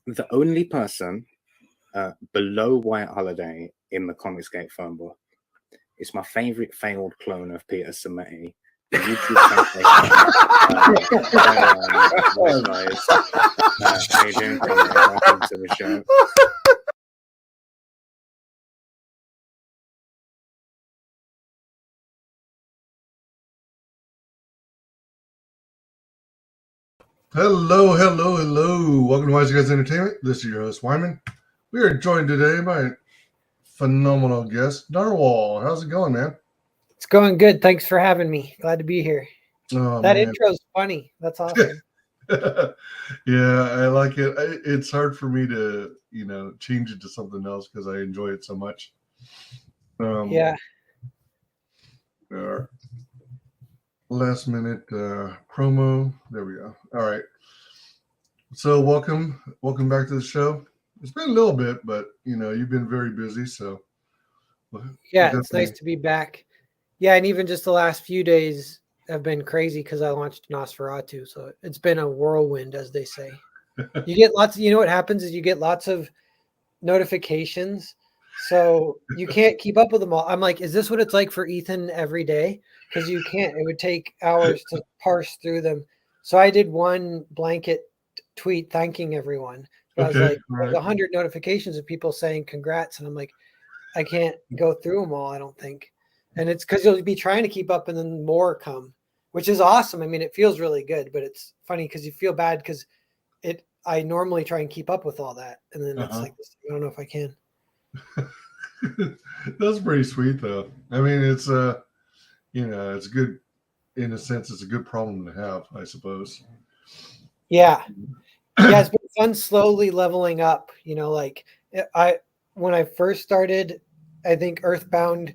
the only person below White Holiday in the Comicsgate phone book is my favorite failed clone of Peter Sameti. The YouTube guys. How you doing, comrade? Welcome to the show. Hello. Welcome to WyzGyz Entertainment. This is your host, Wyman. We are joined today by a phenomenal guest, Narwhal. How's it going, man? It's going good. Thanks for having me. Glad to be here. Oh, that intro's funny. That's awesome. Yeah, I like it. It's hard for me to, change it to something else because I enjoy it so much. Yeah. Our last minute promo. There we go. All right. So welcome back to the show. It's been a little bit, but you've been very busy. So yeah, it's nice to be back. Yeah, and even just the last few days have been crazy because I launched Nosferatu. So it's been a whirlwind, as they say. You get lots. What happens is you get lots of notifications, so you can't keep up with them all. I'm like, is this what it's like for Ethan every day? Because you can't. It would take hours to parse through them. So I did one blanket tweet thanking everyone. I was like, there's 100 notifications of people saying congrats, and I'm like, I can't go through them all, I don't think. And it's because you'll be trying to keep up and then more come, which is awesome. I mean, it feels really good, but it's funny because you feel bad because I normally try and keep up with all that, and then it's like this. I don't know if I can. That's pretty sweet, though. I mean, it's it's good in a sense. It's a good problem to have, I suppose. Yeah. It's been fun slowly leveling up. When I first started, I think Earthbound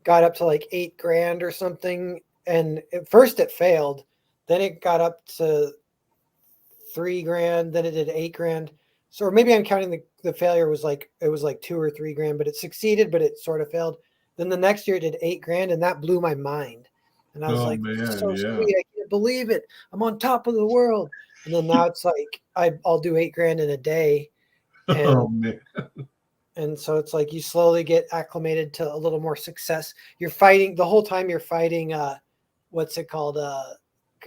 got up to like $8,000 or something, and at first it failed. Then it got up to $3,000. Then it did $8,000. So, or maybe I'm counting the failure was like it was like $2,000 or $3,000, but it succeeded, but it sort of failed. Then the next year it did $8,000, and that blew my mind. And I was so sweet. I can't believe it. I'm on top of the world. And then now it's like I'll do $8,000 in a day. And, and so it's like you slowly get acclimated to a little more success. You're fighting the whole time. You're fighting what's it called?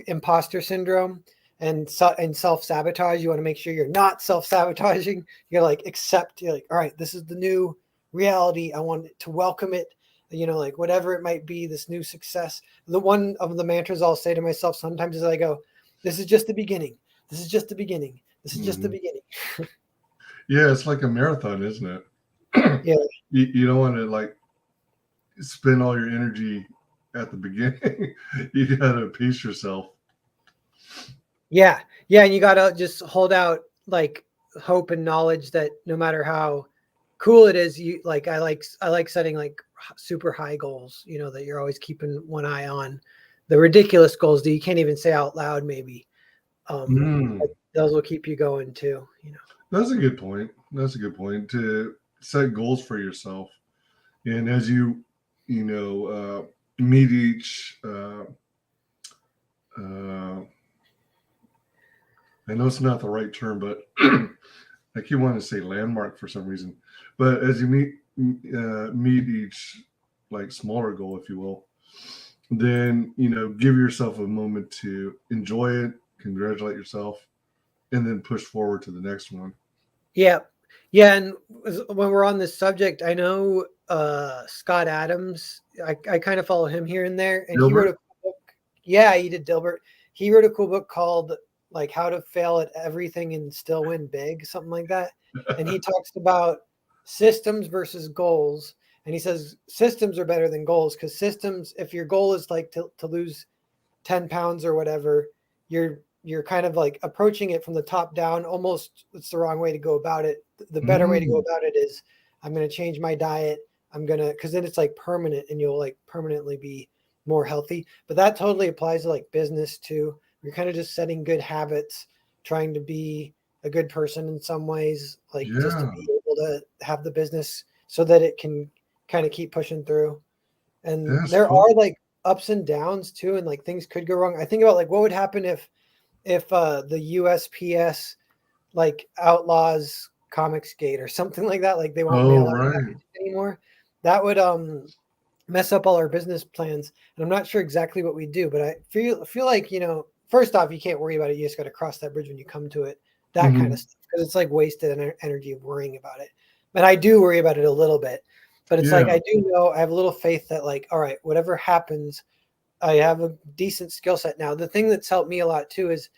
Imposter syndrome and self-sabotage. You want to make sure you're not self-sabotaging. You're like accept. You're like, all right, this is the new reality. I want to welcome it. Like whatever it might be, this new success. The one of the mantras I'll say to myself sometimes is I go, this is just the beginning. This is just the beginning. This is just the beginning. Yeah, it's like a marathon, isn't it? Yeah. You don't want to like spend all your energy at the beginning. You got to pace yourself. Yeah. Yeah. And you got to just hold out like hope and knowledge that no matter how cool it is, you like, I like setting like super high goals, that you're always keeping one eye on. The ridiculous goals that you can't even say out loud, maybe. Those will keep you going too. That's a good point. That's a good point to set goals for yourself, and as you meet each. I know it's not the right term, but I keep wanting to say landmark for some reason. But as you meet each like smaller goal, if you will, then give yourself a moment to enjoy it, congratulate yourself, and then push forward to the next one. Yeah. And when we're on this subject, I know Scott Adams, I kind of follow him here and there, and Dilbert? He wrote a cool book. Yeah, he did Dilbert. He wrote a cool book called like How to Fail at Everything and Still Win Big, something like that. And he talks about systems versus goals. And he says systems are better than goals because systems, if your goal is like to lose 10 pounds or whatever, you're kind of like approaching it from the top down. Almost it's the wrong way to go about it. The better way to go about it is I'm going to change my diet. Because then it's like permanent and you'll like permanently be more healthy. But that totally applies to like business too. You're kind of just setting good habits, trying to be a good person in some ways, like just to be able to have the business so that it can kind of keep pushing through. And there are like ups and downs too. And like things could go wrong. I think about like what would happen if the USPS like outlaws Comics Gate or something like that. Like they won't Oh, mail out right. packages anymore. That would mess up all our business plans. And I'm not sure exactly what we do, but I feel like, you know, first off, you can't worry about it. You just got to cross that bridge when you come to it. That kind of stuff, because it's like wasted energy of worrying about it. And I do worry about it a little bit, but it's like Yeah. I do know I have a little faith that like, all right, whatever happens, I have a decent skill set now. The thing that's helped me a lot too is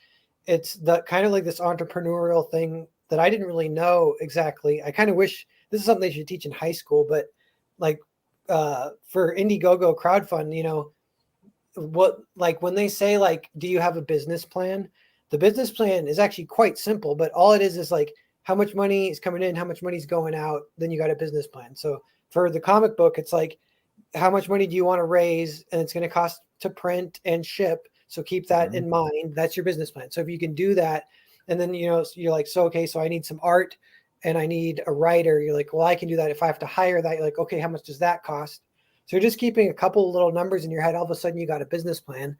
it's the kind of like this entrepreneurial thing that I didn't really know exactly. I kind of wish this is something they should teach in high school, but like for Indiegogo crowdfund, you know, what like when they say like, do you have a business plan? The business plan is actually quite simple, but all it is like how much money is coming in, how much money is going out, then you got a business plan. So for the comic book, it's like how much money do you want to raise, and it's going to cost to print and ship. So keep that in mind. That's your business plan. So if you can do that, and then you know you're like, so okay, so I need some art and I need a writer. You're like, well, I can do that. If I have to hire that, you're like, okay, how much does that cost? So you're just keeping a couple little numbers in your head. All of a sudden, you got a business plan,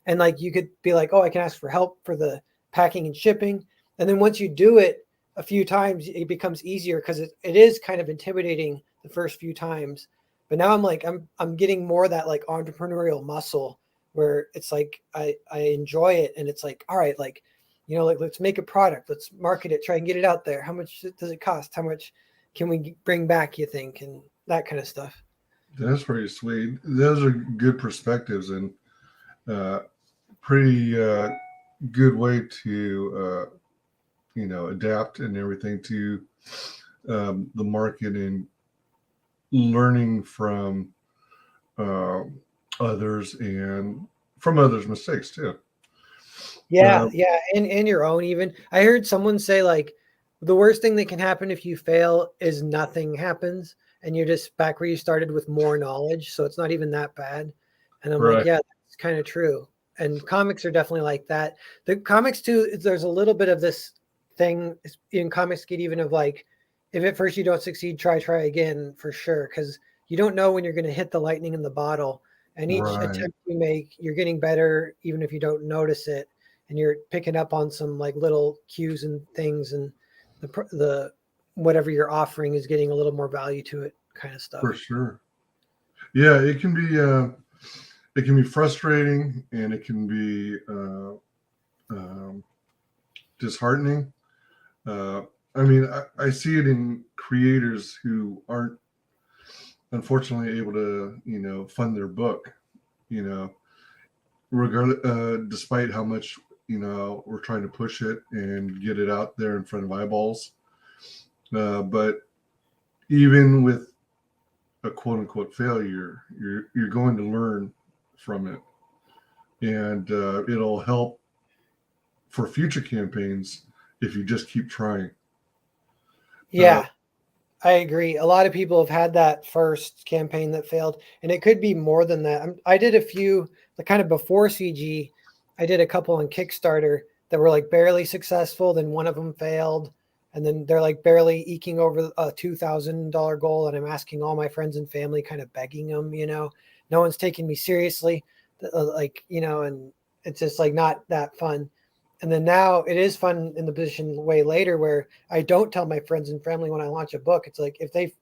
and like you could be like, oh, I can ask for help for the packing and shipping. And then once you do it a few times, it becomes easier because it is kind of intimidating the first few times. But now I'm like, I'm getting more of that like entrepreneurial muscle where it's like I enjoy it, and it's like, all right, like, you know, like let's make a product, let's market it, try and get it out there. How much does it cost? How much can we bring back, you think, and that kind of stuff. That's pretty sweet. Those are good perspectives and pretty good way to adapt and everything to the market and learning from uh, others and from others' mistakes too. Yeah, yeah, and your own even. I heard someone say like the worst thing that can happen if you fail is nothing happens and you're just back where you started with more knowledge, so it's not even that bad. And I'm like, Right. yeah, that's kind of true. And comics are definitely like that. The comics too, there's a little bit of this thing in comics get even of like if at first you don't succeed, try again for sure because you don't know when you're going to hit the lightning in the bottle. And each Right. attempt you make, you're getting better even if you don't notice it, and you're picking up on some like little cues and things, and the whatever you're offering is getting a little more value to it, kind of stuff. For sure. Yeah, it can be frustrating and it can be um, disheartening. Uh, I mean, I see it in creators who aren't unfortunately able to, fund their book, you know, despite how much, we're trying to push it and get it out there in front of eyeballs. But even with a quote unquote failure, you're going to learn from it, and it'll help for future campaigns if you just keep trying. Yeah, I agree. A lot of people have had that first campaign that failed, and it could be more than that. I did a few, like kind of before CG, I did a couple on Kickstarter that were like barely successful. Then one of them failed, and then they're like barely eking over a $2,000 goal. And I'm asking all my friends and family, kind of begging them, you know, no one's taking me seriously, like, you know, and it's just like not that fun. And then now it is fun in the position way later where I don't tell my friends and family when I launch a book. It's like if they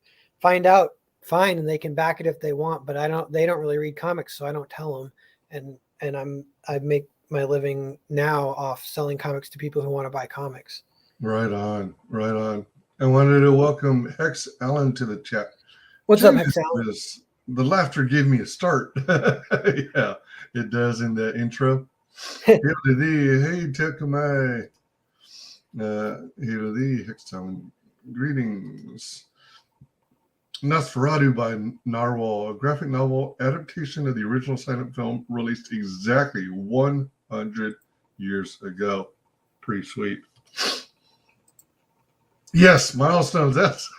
find out, fine, and they can back it if they want, but they don't really read comics, so I don't tell them. And I make my living now off selling comics to people who want to buy comics. Right on, right on. I wanted to welcome Hex Allen to the chat. What's up, Hex Allen? The laughter gave me a start. Yeah, it does in the intro. Hail to thee, hey Tekamai. Hail to thee, Hex Allen. Greetings. Nosferatu by Narwhal, a graphic novel adaptation of the original silent film released exactly 100 years ago. Pretty sweet. Yes, milestones. That's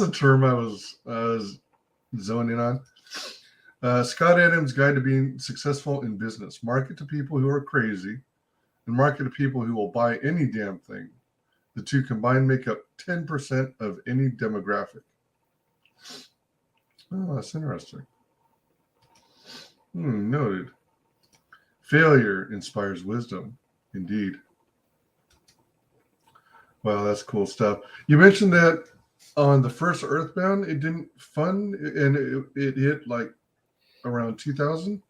a term I was zoning on. Scott Adams' Guide to Being Successful in Business. Market to people who are crazy and market to people who will buy any damn thing. The two combined make up 10% of any demographic. Oh, that's interesting. Noted. Failure inspires wisdom. Indeed. Wow, that's cool stuff. You mentioned that on the first Earthbound, it didn't fund, and it hit like around 2000.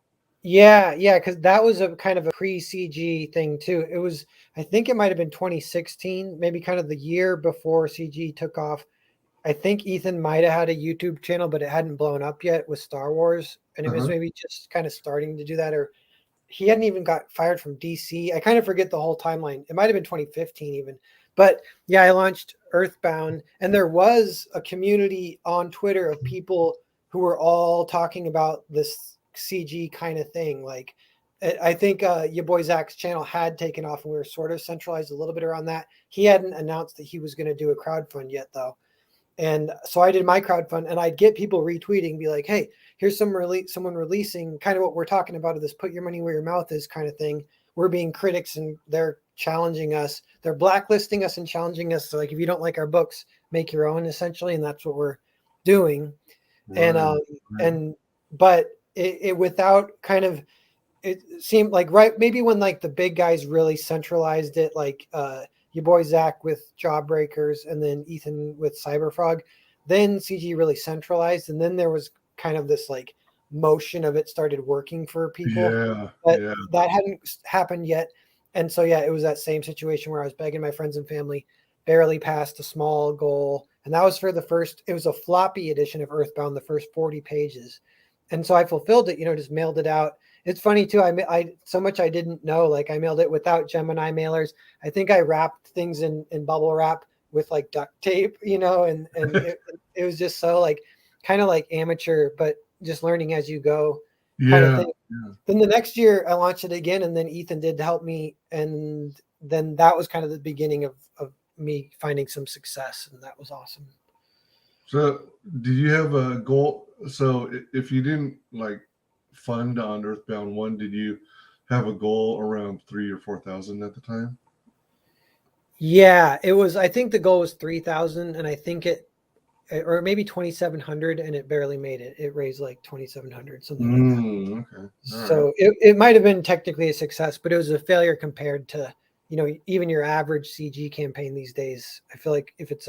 Yeah, because that was a kind of a pre-CG thing too. It was, I think it might have been 2016, maybe kind of the year before CG took off. I think Ethan might have had a YouTube channel, but it hadn't blown up yet with Star Wars, and it was maybe just kind of starting to do that, or he hadn't even got fired from DC. I kind of forget the whole timeline. It might have been 2015 even. But yeah, I launched Earthbound, and there was a community on Twitter of people who were all talking about this CG kind of thing. Like, I think your boy Zach's channel had taken off, and we were sort of centralized a little bit around that. He hadn't announced that he was going to do a crowdfund yet, though. And so I did my crowdfund, and I'd get people retweeting, be like, "Hey, here's someone releasing kind of what we're talking about of this put your money where your mouth is kind of thing. We're being critics, and they're challenging us. They're blacklisting us and challenging us. So like, if you don't like our books, make your own, essentially." And that's what we're doing. Right, but it without kind of, it seemed like maybe when like the big guys really centralized it, like your boy Zach with Jawbreakers, and then Ethan with Cyberfrog, then CG really centralized, and then there was kind of this like motion of it started working for people. That hadn't happened yet. And so yeah, it was that same situation where I was begging my friends and family, barely passed a small goal. And that was for it was a floppy edition of Earthbound, the first 40 pages. And so I fulfilled it, just mailed it out. It's funny too. I so much I didn't know. Like, I mailed it without Gemini mailers. I think I wrapped things in bubble wrap with like duct tape, and it was just so like kind of like amateur, but just learning as you go kind of thing. Then the next year I launched it again, and then Ethan did help me, and then that was kind of the beginning of me finding some success, and that was awesome. So did you have a goal? So if you didn't like fund on Earthbound 1, did you have a goal around 3,000 or 4,000 at the time? Yeah, it was, I think the goal was 3,000, and I think or maybe 2,700, and it barely made it. It raised like 2,700, something like that. Okay. So it might have been technically a success, but it was a failure compared to, even your average CG campaign these days. I feel like if it's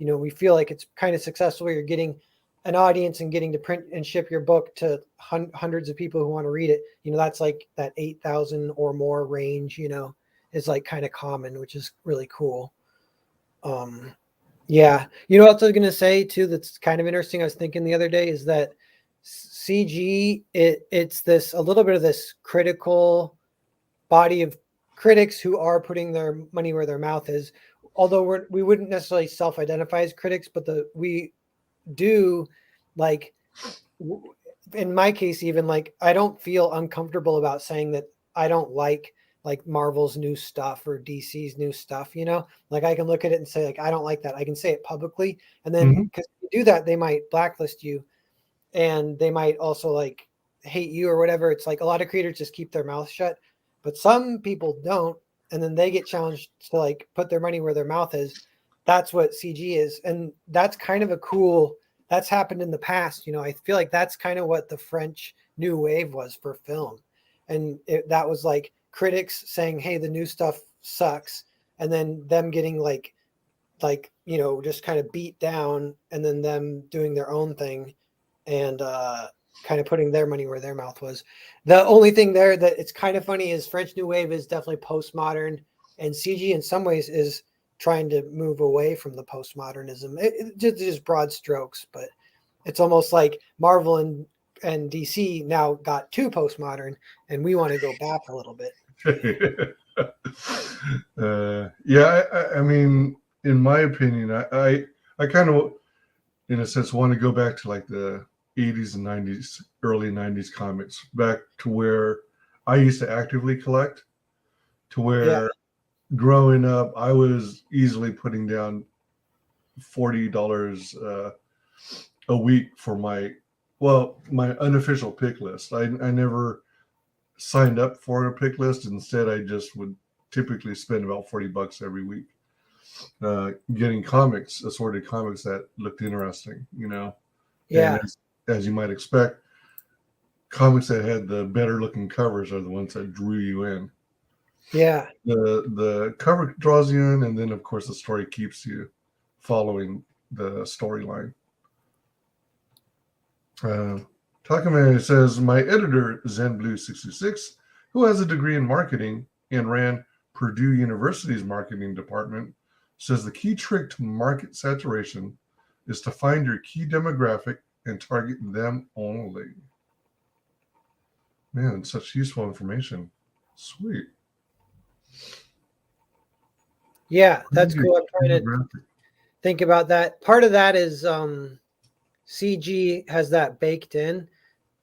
we feel like it's kind of successful, you're getting an audience and getting to print and ship your book to hundreds of people who want to read it. That's like that 8,000 or more range, is like kind of common, which is really cool. Yeah. What else I was going to say too, that's kind of interesting. I was thinking the other day is that CG, it's a little bit of this critical body of critics who are putting their money where their mouth is. Although we wouldn't necessarily self-identify as critics, but we do, like, in my case, even like, I don't feel uncomfortable about saying that I don't like Marvel's new stuff or DC's new stuff, like I can look at it and say like, I don't like that. I can say it publicly. And then because if you do that, they might blacklist you, and they might also like hate you or whatever. It's like a lot of creators just keep their mouth shut, but some people don't. And then they get challenged to like put their money where their mouth is. That's what CG is. And that's kind of that's happened in the past. I feel like that's kind of what the French New Wave was for film. And that was like critics saying, hey, the new stuff sucks. And then them getting just kind of beat down, and then them doing their own thing and kind of putting their money where their mouth was. The only thing there that it's kind of funny is French New Wave is definitely postmodern, and CG in some ways is trying to move away from the postmodernism. It just broad strokes, but it's almost like Marvel and DC now got too postmodern, and we want to go back a little bit. I mean, in my opinion, I kind of, in a sense, want to go back to like the 80s and 90s, early 90s comics, back to where I used to actively collect, to where growing up, I was easily putting down $40 a week for my unofficial pick list. I never signed up for a pick list. Instead, I just would typically spend about $40 every week getting assorted comics that looked interesting, Yeah. And as you might expect, comics that had the better looking covers are the ones that drew you in. Yeah. The cover draws you in, and then of course the story keeps you following the storyline. Takame says, my editor, ZenBlue66, who has a degree in marketing and ran Purdue University's marketing department, says the key trick to market saturation is to find your key demographic and target them only. Man, such useful information. Sweet. Yeah, that's cool. I'm trying to think about that. Part of that is CG has that baked in.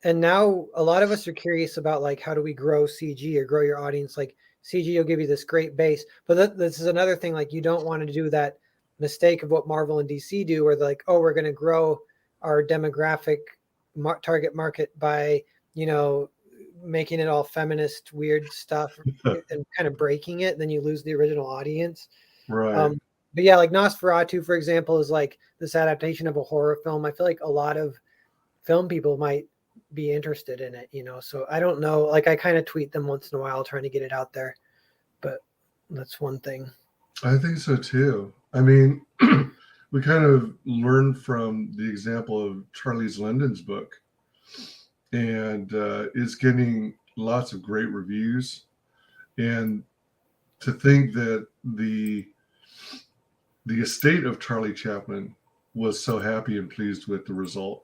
And now a lot of us are curious about like, how do we grow CG or grow your audience? Like CG will give you this great base, but this is another thing. Like you don't want to do that mistake of what Marvel and DC do, where they're like, oh, we're going to grow our demographic target market by, making it all feminist, weird stuff and kind of breaking it. Then you lose the original audience. Right. But yeah, like Nosferatu, for example, is like this adaptation of a horror film. I feel like a lot of film people might be interested in it, so I don't know, like I kind of tweet them once in a while trying to get it out there, but that's one thing. I think so too. I mean, we kind of learned from the example of Charlie's Linden's book, and it's getting lots of great reviews, and to think that the estate of Charlie Chaplin was so happy and pleased with the result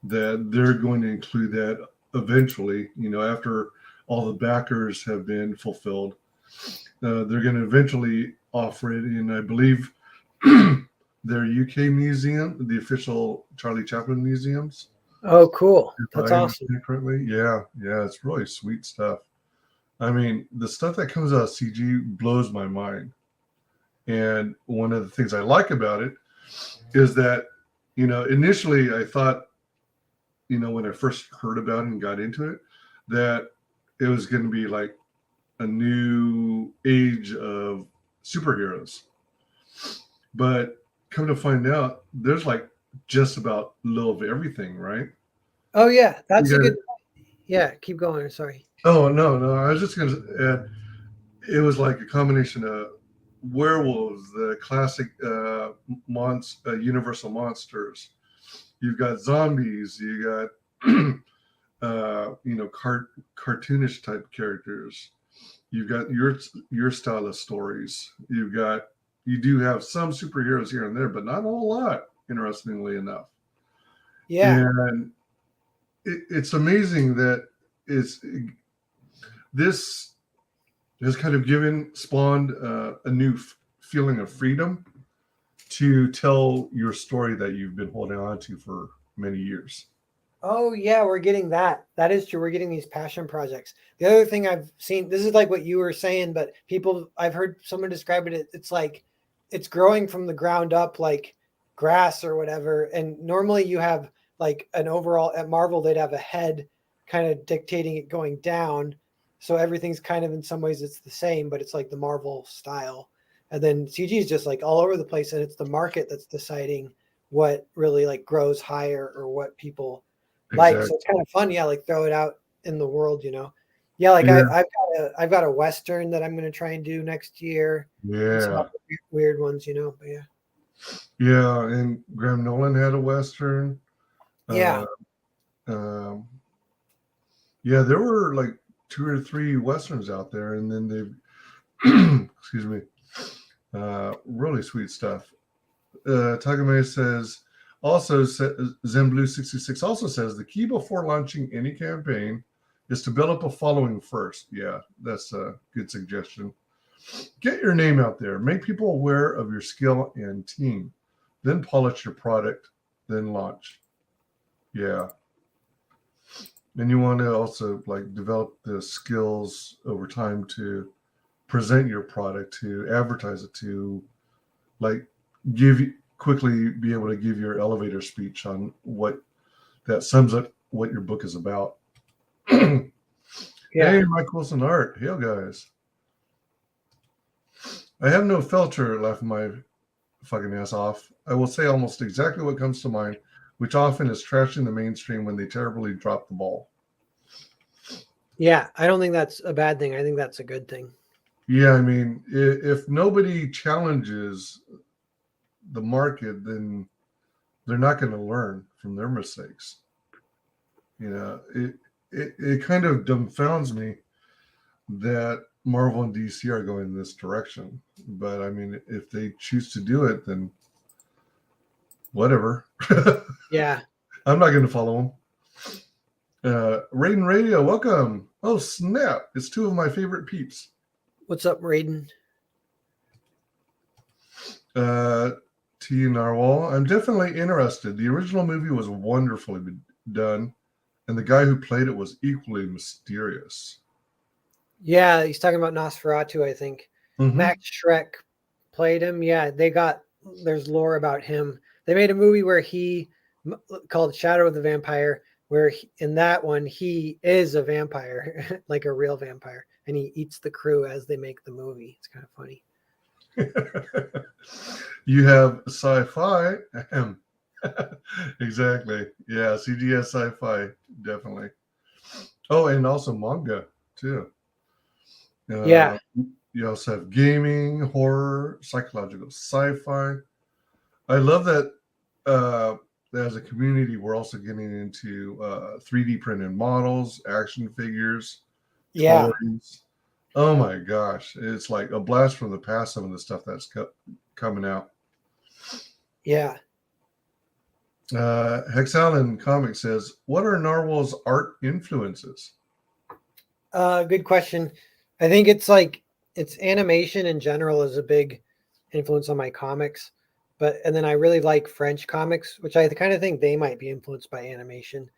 that they're going to include that eventually, after all the backers have been fulfilled. They're going to eventually offer it in, I believe, their UK museum, the official Charlie Chaplin museums. Oh, cool. That's awesome. Correctly. Yeah, it's really sweet stuff. I mean, the stuff that comes out of CG blows my mind. And one of the things I like about it is that, initially I thought, when I first heard about it and got into it, that it was going to be like a new age of superheroes. But come to find out, there's like just about a little of everything, right? Oh, yeah. That's a good. Yeah, keep going. Sorry. Oh, no. I was just going to add, it was like a combination of werewolves, the classic Universal monsters. You've got zombies. You got, cartoonish type characters. You've got your style of stories. You do have some superheroes here and there, but not a whole lot, interestingly enough. Yeah. And it's amazing that this has kind of spawned a new feeling of freedom to tell your story that you've been holding on to for many years. Oh, yeah, we're getting that. That is true. We're getting these passion projects. The other thing I've seen, this is like what you were saying, but I've heard someone describe it. It's like it's growing from the ground up like grass or whatever. And normally you have like an overall, at Marvel, they'd have a head kind of dictating it going down. So everything's kind of, in some ways it's the same, but it's like the Marvel style. And then CG is just like all over the place, and it's the market that's deciding what really like grows higher or what people like. So it's kind of fun. Yeah. Like throw it out in the world, Yeah. Like yeah. I've got a Western that I'm going to try and do next year. Yeah. Some weird ones, but yeah. Yeah. And Graham Nolan had a Western. Yeah. Yeah. There were like 2 or 3 Westerns out there, and then they've, excuse me, really sweet stuff. Takame says, also, ZenBlue66 also says the key before launching any campaign is to build up a following first. Yeah, that's a good suggestion. Get your name out there. Make people aware of your skill and team. Then polish your product. Then launch. Yeah. And you want to also like develop the skills over time to present your product, to advertise it, to like quickly be able to give your elevator speech on what that sums up what your book is about. Yeah. Hey, Mike Wilson Art. Hail, guys. I have no filter, laughing my fucking ass off. I will say almost exactly what comes to mind, which often is trashing the mainstream when they terribly drop the ball. Yeah, I don't think that's a bad thing. I think that's a good thing. Yeah, I mean, if nobody challenges the market, then they're not going to learn from their mistakes. You know, it kind of dumbfounds me that Marvel and DC are going this direction. But I mean, if they choose to do it, then whatever. Yeah. I'm not going to follow them. Raiden Radio, welcome. Oh, snap. It's two of my favorite peeps. What's up, Raiden? T. Narwhal, I'm definitely interested. The original movie was wonderfully done, and the guy who played it was equally mysterious. Yeah, he's talking about Nosferatu, I think. Mm-hmm. Max Schreck played him. Yeah, there's lore about him. They made a movie where called Shadow of the Vampire, where in that one, he is a vampire, like a real vampire, and he eats the crew as they make the movie. It's kind of funny. You have sci-fi. Exactly. Yeah, CGS sci-fi, definitely. Oh, and also manga, too. Yeah. You also have gaming, horror, psychological sci-fi. I love that as a community, we're also getting into 3D printed models, action figures, Yeah. toys. Oh my gosh. It's like a blast from the past, some of the stuff that's coming out. Yeah. Hexallen Comics says, what are Narwhal's art influences? Good question. I think it's animation in general is a big influence on my comics. And then I really like French comics, which I kind of think they might be influenced by animation.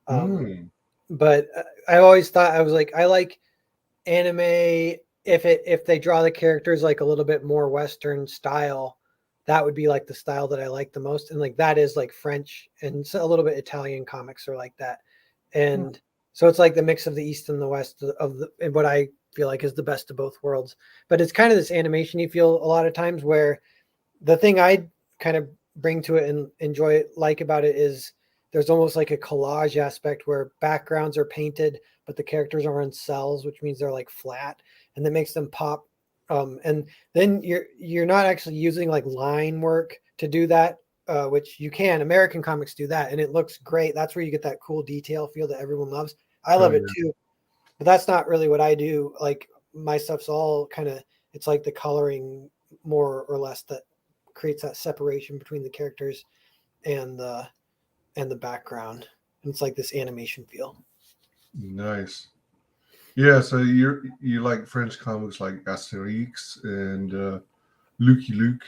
But I always thought I like anime if they draw the characters like a little bit more Western style. That would be like the style that I like the most, and like that is like French and a little bit Italian comics are like that, and so it's like the mix of the East and the West and what I feel like is the best of both worlds. But it's kind of this animation you feel a lot of times where the thing I kind of bring to it and enjoy it like about it is there's almost like a collage aspect where backgrounds are painted, but the characters are on cells, which means they're like flat, and that makes them pop. And then you're not actually using like line work to do that, which you can. American comics do that, and it looks great. That's where you get that cool detail feel that everyone loves. I love it too, but that's not really what I do. Like my stuff's all kind of it's like the coloring more or less that creates that separation between the characters and the background. And it's like this animation feel. Nice. Yeah, so you like French comics like Asterix and Lucky Luke.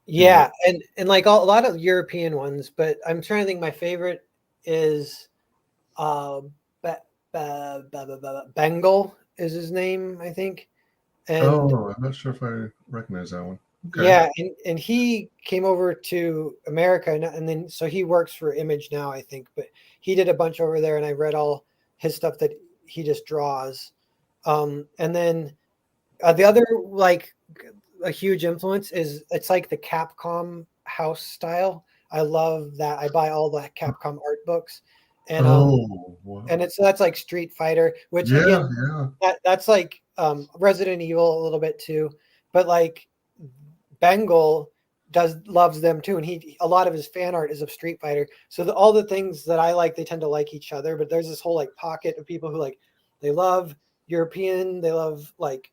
Yeah, and like a lot of European ones, but I'm trying to think. My favorite is Bengal is his name, I think. And I'm not sure if I recognize that one. Okay. Yeah, and he came over to America, and then so he works for Image now, I think. But he did a bunch over there, and I read all his stuff that he just draws. And then the other like a huge influence is it's like the Capcom house style. I love that. I buy all the Capcom art books, and wow. and that's like Street Fighter, which again, that's like Resident Evil a little bit too, but like Bengal loves them too, and a lot of his fan art is of Street Fighter. So all the things that I like, they tend to like each other. But there's this whole like pocket of people who like they love European, they love like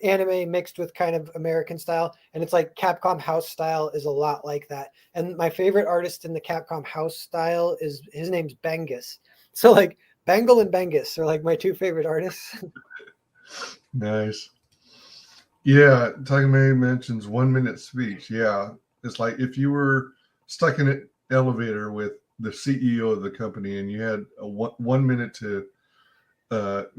anime mixed with kind of American style, and it's like Capcom house style is a lot like that. And my favorite artist in the Capcom house style is his name's Bengus. So like Bengal and Bengus are like my two favorite artists. Nice. Yeah, Takame mentions 1 minute speech. Yeah, it's like if you were stuck in an elevator with the CEO of the company and you had 1 minute to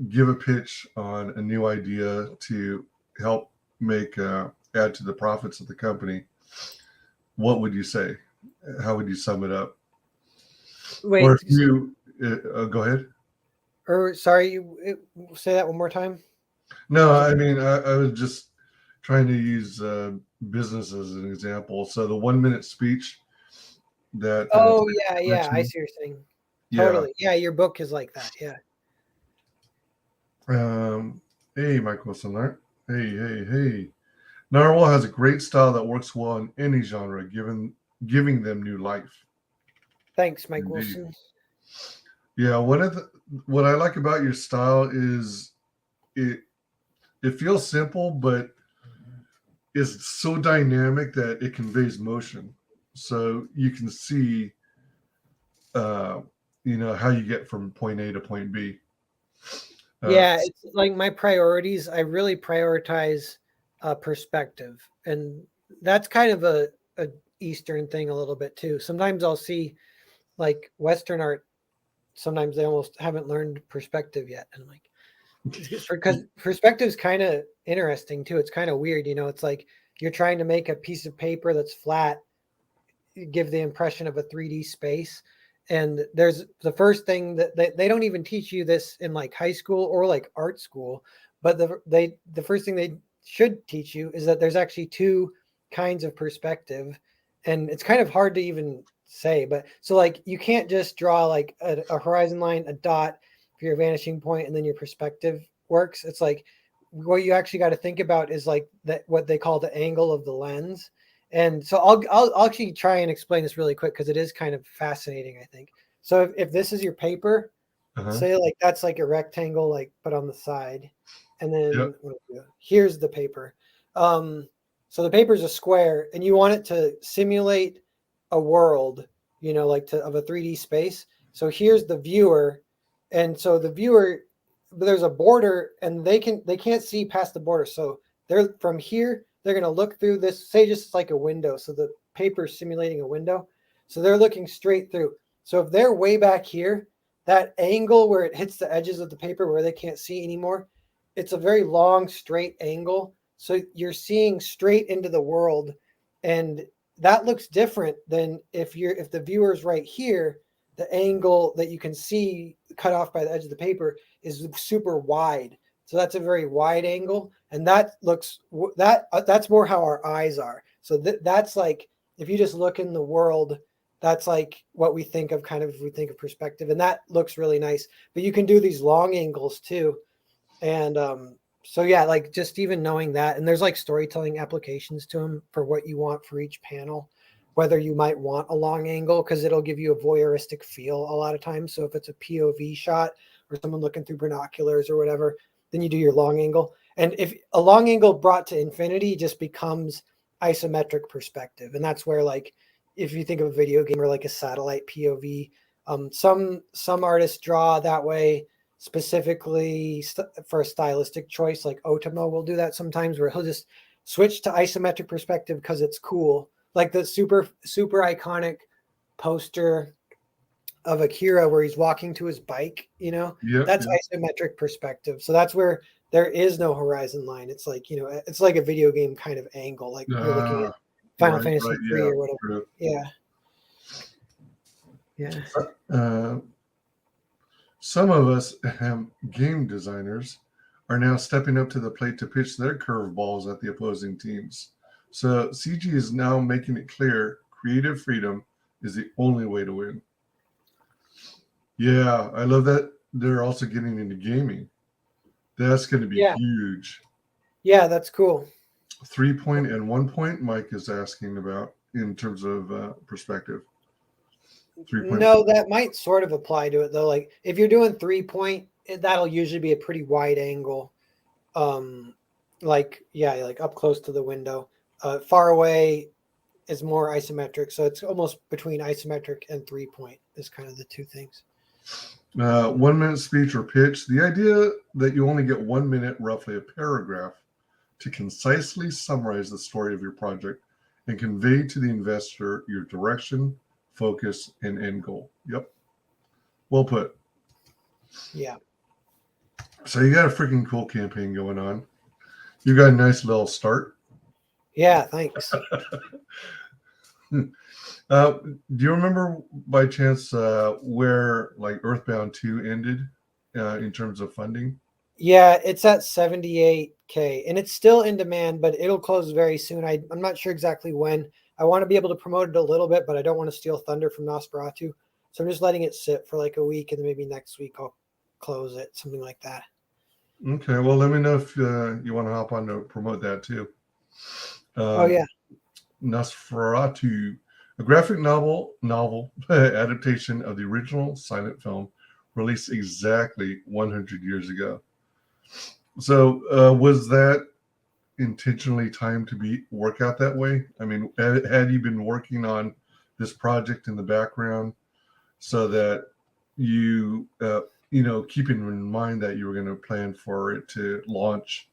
give a pitch on a new idea to help add to the profits of the company, what would you say? How would you sum it up? Wait, or if you go ahead. Or sorry, you say that one more time. No, I mean I was just trying to use business as an example. So the 1 minute speech that. Oh yeah, I see what you're saying. Totally. Yeah, your book is like that. Yeah. Hey, Michael Sonner. Hey. Narwhal has a great style that works well in any genre, giving them new life. Thanks, Mike Indeed. Wilson. Yeah, what I like about your style is it feels simple, but it's so dynamic that it conveys motion. So you can see, uh, how you get from point A to point B. Yeah, it's like my priorities. I really prioritize perspective, and that's kind of a Eastern thing a little bit too. Sometimes I'll see like Western art. Sometimes they almost haven't learned perspective yet, and I'm like, because perspective is kind of interesting too. It's kind of weird, It's like you're trying to make a piece of paper that's flat, give the impression of a 3D space. And there's the first thing that they don't even teach you this in like high school or like art school, but the first thing they should teach you is that there's actually two kinds of perspective, and it's kind of hard to even say. But so like you can't just draw like a horizon line, a dot for your vanishing point, and then your perspective works. It's like what you actually got to think about is like that what they call the angle of the lens. And so I'll actually try and explain this really quick because it is kind of fascinating, I think. So if this is your paper, say like that's like a rectangle, like put on the side, and then here's the paper. So the paper is a square, and you want it to simulate a world, like of a 3D space. So here's the viewer, and so the viewer, there's a border, and they can't see past the border. So they're from here. They're going to look through this, say just like a window. So the paper is simulating a window. So they're looking straight through. So if they're way back here, that angle where it hits the edges of the paper where they can't see anymore, it's a very long, straight angle. So you're seeing straight into the world. And that looks different than if the viewer's right here, the angle that you can see cut off by the edge of the paper is super wide. So that's a very wide angle, and that's more how our eyes are. So that's like if you just look in the world, that's like what we think of if we think of perspective, and that looks really nice. But you can do these long angles too, and so yeah, like just even knowing that, and there's like storytelling applications to them for what you want for each panel, whether you might want a long angle because it'll give you a voyeuristic feel a lot of times. So if it's a POV shot or someone looking through binoculars or whatever, then you do your long angle. And if a long angle brought to infinity just becomes isometric perspective. And that's where, like, if you think of a video game or like a satellite POV, some artists draw that way specifically for a stylistic choice. Like Otomo will do that sometimes, where he'll just switch to isometric perspective because it's cool. Like the super iconic poster of Akira where he's walking to his bike, that's isometric perspective. So that's where there is no horizon line. It's like, it's like a video game kind of angle, like you're looking at Final Fantasy 3 or whatever. True. Yeah. Some of us game designers are now stepping up to the plate to pitch their curveballs at the opposing teams. So CG is now making it clear creative freedom is the only way to win. Yeah, I love that they're also getting into gaming. That's going to be huge. Yeah, that's cool. 3-point and 1-point, Mike is asking about in terms of perspective. 3-point. No, that might sort of apply to it though. Like if you're doing 3-point, that'll usually be a pretty wide angle. Like up close to the window. Far away is more isometric, so it's almost between isometric and 3-point is kind of the two things. 1-minute speech or pitch. The idea that you only get 1 minute, roughly a paragraph, to concisely summarize the story of your project and convey to the investor your direction, focus, and end goal. Yep. Well put. Yeah. So you got a freaking cool campaign going on. You got a nice little start. Yeah, thanks. Do you remember by chance where like Earthbound 2 ended in terms of funding? Yeah, it's at 78K and it's still in demand, but it'll close very soon. I'm not sure exactly when. I want to be able to promote it a little bit, but I don't want to steal thunder from Nosferatu. So I'm just letting it sit for like a week, and then maybe next week I'll close it, something like that. Okay, well, let me know if you want to hop on to promote that too. Oh yeah. Nosferatu, a graphic novel adaptation of the original silent film, released exactly 100 years ago. So, was that intentionally timed to work out that way? I mean, had you been working on this project in the background so that you, keeping in mind that you were going to plan for it to launch?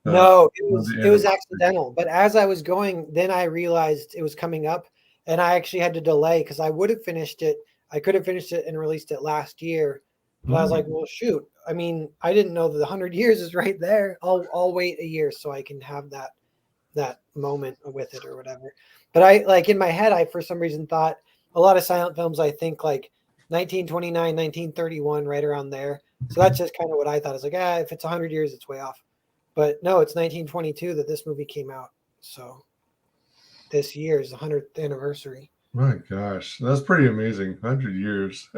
No, On the it was anniversary. accidental. But as I was going, then I realized it was coming up, and I actually had to delay because I would have finished it. I could have finished it and released it last year, but I was like, well, shoot. I mean, I didn't know that the 100 years is right there. I'll wait a year so I can have that moment with it or whatever. But I like in my head, I for some reason thought a lot of silent films. I think like 1929, 1931, right around there. So that's just kind of what I thought. It's like, if it's 100 years, it's way off. But no, it's 1922 that this movie came out. So this year is the 100th anniversary. My gosh, that's pretty amazing. 100 years.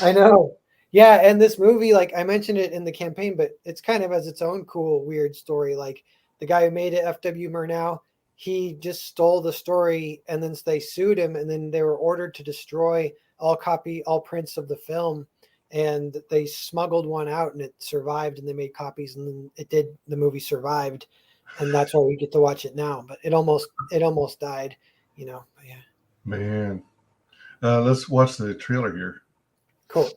I know. Yeah, and this movie, like I mentioned it in the campaign, but it's kind of has its own cool, weird story. Like the guy who made it, F.W. Murnau, he just stole the story, and then they sued him, and then they were ordered to destroy all prints of the film, and they smuggled one out, and it survived, and they made copies, and then the movie survived, and that's why we get to watch it now. But it almost died, But yeah, Man. Let's watch the trailer here. cool.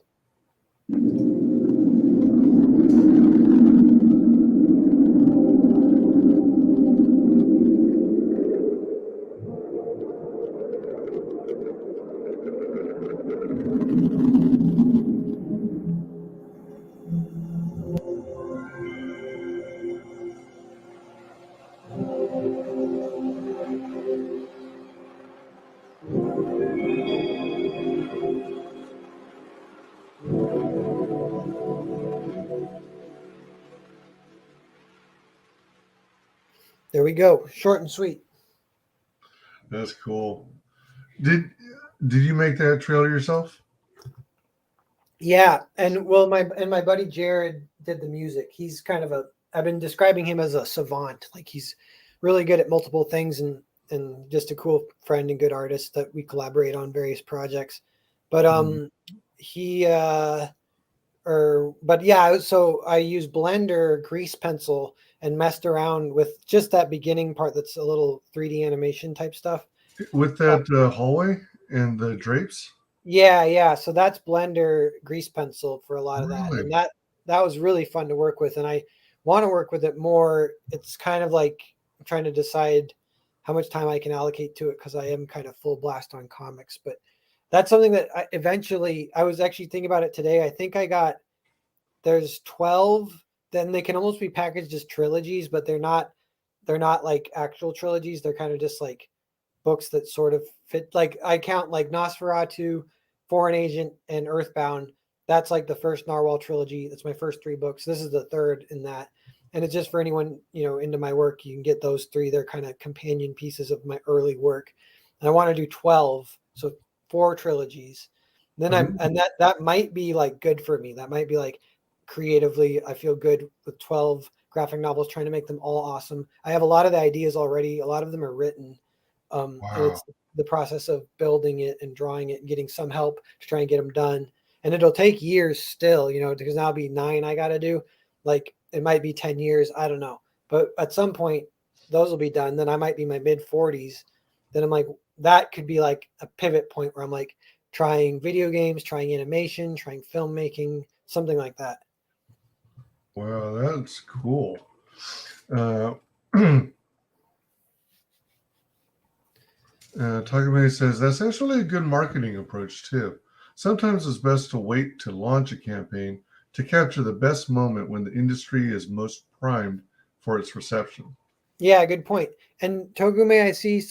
There we go. Short and sweet. That's cool. Did you make that trailer yourself? Yeah, and well, my buddy Jared did the music. He's kind of I've been describing him as a savant. Like he's really good at multiple things and just a cool friend and good artist that we collaborate on various projects. But he but yeah, so I use Blender grease pencil and messed around with just that beginning part that's a little 3D animation type stuff. With that hallway and the drapes? Yeah. So that's Blender grease pencil for a lot of that, Really? and that was really fun to work with. And I want to work with it more. It's kind of like I'm trying to decide how much time I can allocate to it because I am kind of full blast on comics. But that's something that I was actually thinking about it today. I think there's 12. Then they can almost be packaged as trilogies, but they're not like actual trilogies. They're kind of just like books that sort of fit. Like I count like Nosferatu, Foreign Agent, and Earthbound. That's like the first Narwhal trilogy. That's my first 3 books. This is the third in that. And it's just for anyone, into my work, you can get those 3. They're kind of companion pieces of my early work. And I want to do 12. So 4 trilogies. Then that might be like good for me. That might be like creatively, I feel good with 12 graphic novels, trying to make them all awesome. I have a lot of the ideas already. A lot of them are written. And it's the process of building it and drawing it and getting some help to try and get them done. And it'll take years still, because now it'll be 9 I got to do. Like it might be 10 years. I don't know. But at some point, those will be done. Then I might be my mid 40s. Then I'm like, that could be like a pivot point where I'm like trying video games, trying animation, trying filmmaking, something like that. Wow, that's cool. Takame says that's actually a good marketing approach too. Sometimes it's best to wait to launch a campaign to capture the best moment when the industry is most primed for its reception. Yeah, good point. And Togume, I see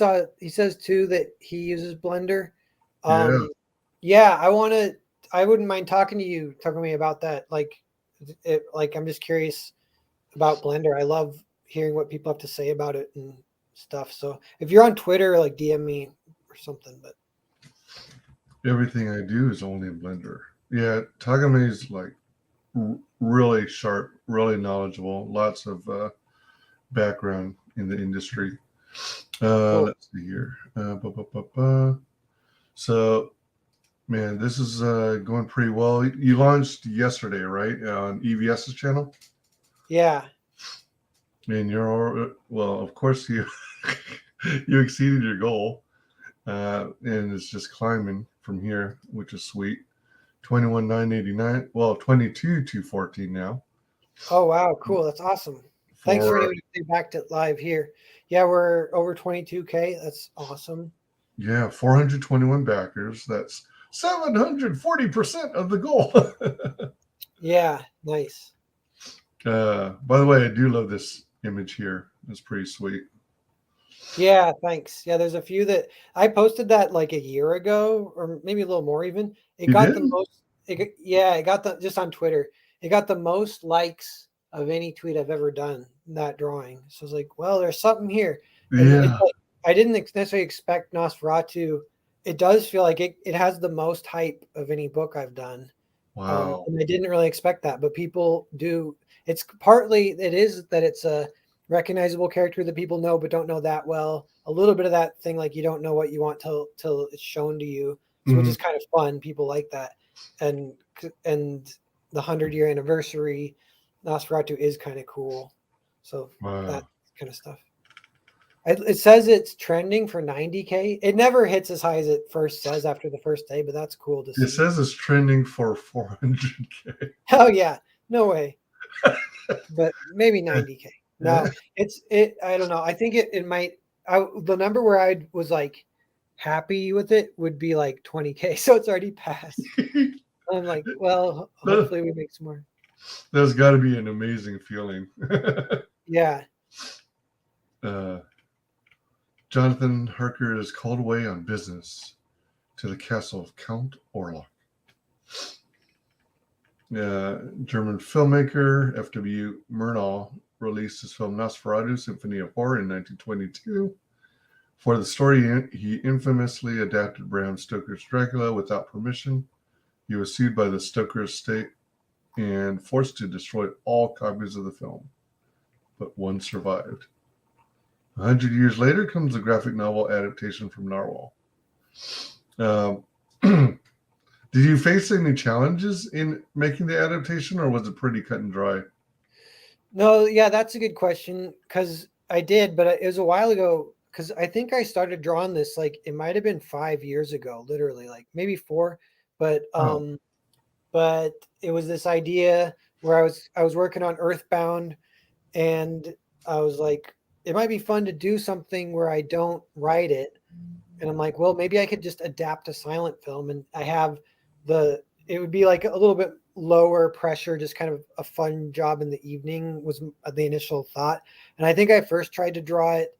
he says too that he uses Blender. Yeah, I wouldn't mind talking to you, Togume, about that. Like I'm just curious about Blender. I love hearing what people have to say about it and stuff. So if you're on Twitter, like DM me or something. But everything I do is only in Blender. Yeah, Tagame is like really sharp, really knowledgeable, lots of background in the industry. Cool. Let's see here. So, man, this is going pretty well. You launched yesterday, right, on EVS's channel? Yeah. And you're, well, of course, you you exceeded your goal, and it's just climbing from here, which is sweet. 21,989. Well, 22,214 now. Oh wow, cool. That's awesome. Thanks for anyone who backed it live here. Yeah, we're over 22K. That's awesome. Yeah, 421 backers. That's 740% of the goal. Yeah, nice. By the way, I do love this image here. It's pretty sweet. Yeah, thanks. Yeah, there's a few that I posted that like a year ago, or maybe a little more even. It You got did? the most. It got the just on Twitter. It got the most likes of any tweet I've ever done. That drawing. So I was like, well, there's something here. And Yeah. it's like, I didn't necessarily expect Nosferatu. It does feel like it has the most hype of any book I've done. Wow. And I didn't really expect that, but people do. It's partly it is that it's a recognizable character that people know but don't know that well. A little bit of that thing like you don't know what you want till it's shown to you, so which is kind of fun. People like that, and the 100-year anniversary, Nosferatu is kind of cool. So that kind of stuff. It says it's trending for 90K. It never hits as high as it first says after the first day, but that's cool to see. It says it's trending for 400K. Oh yeah, no way. But maybe 90K. No, I don't know. I think it might. The number where I was like happy with it would be like 20K. So it's already passed. I'm like, well, hopefully we make some more. That's got to be an amazing feeling. Yeah. Jonathan Harker is called away on business to the castle of Count Orlok. German filmmaker F.W. Murnau released his film Nosferatu, Symphony of Horror in 1922. For the story, he infamously adapted Bram Stoker's Dracula without permission. He was sued by the Stoker estate and forced to destroy all copies of the film, but one survived. 100 years later comes the graphic novel adaptation from Narwhal. Did you face any challenges in making the adaptation, or was it pretty cut and dry? No, yeah, that's a good question, because I did, but it was a while ago, because I think I started drawing this, like, it might have been 5 years ago, literally, like maybe 4, but but it was this idea where I was working on Earthbound, and I was like, it might be fun to do something where I don't write it. And I'm like, well, maybe I could just adapt a silent film, and I have it would be like a little bit lower pressure, just kind of a fun job in the evening was the initial thought. And I think I first tried to draw it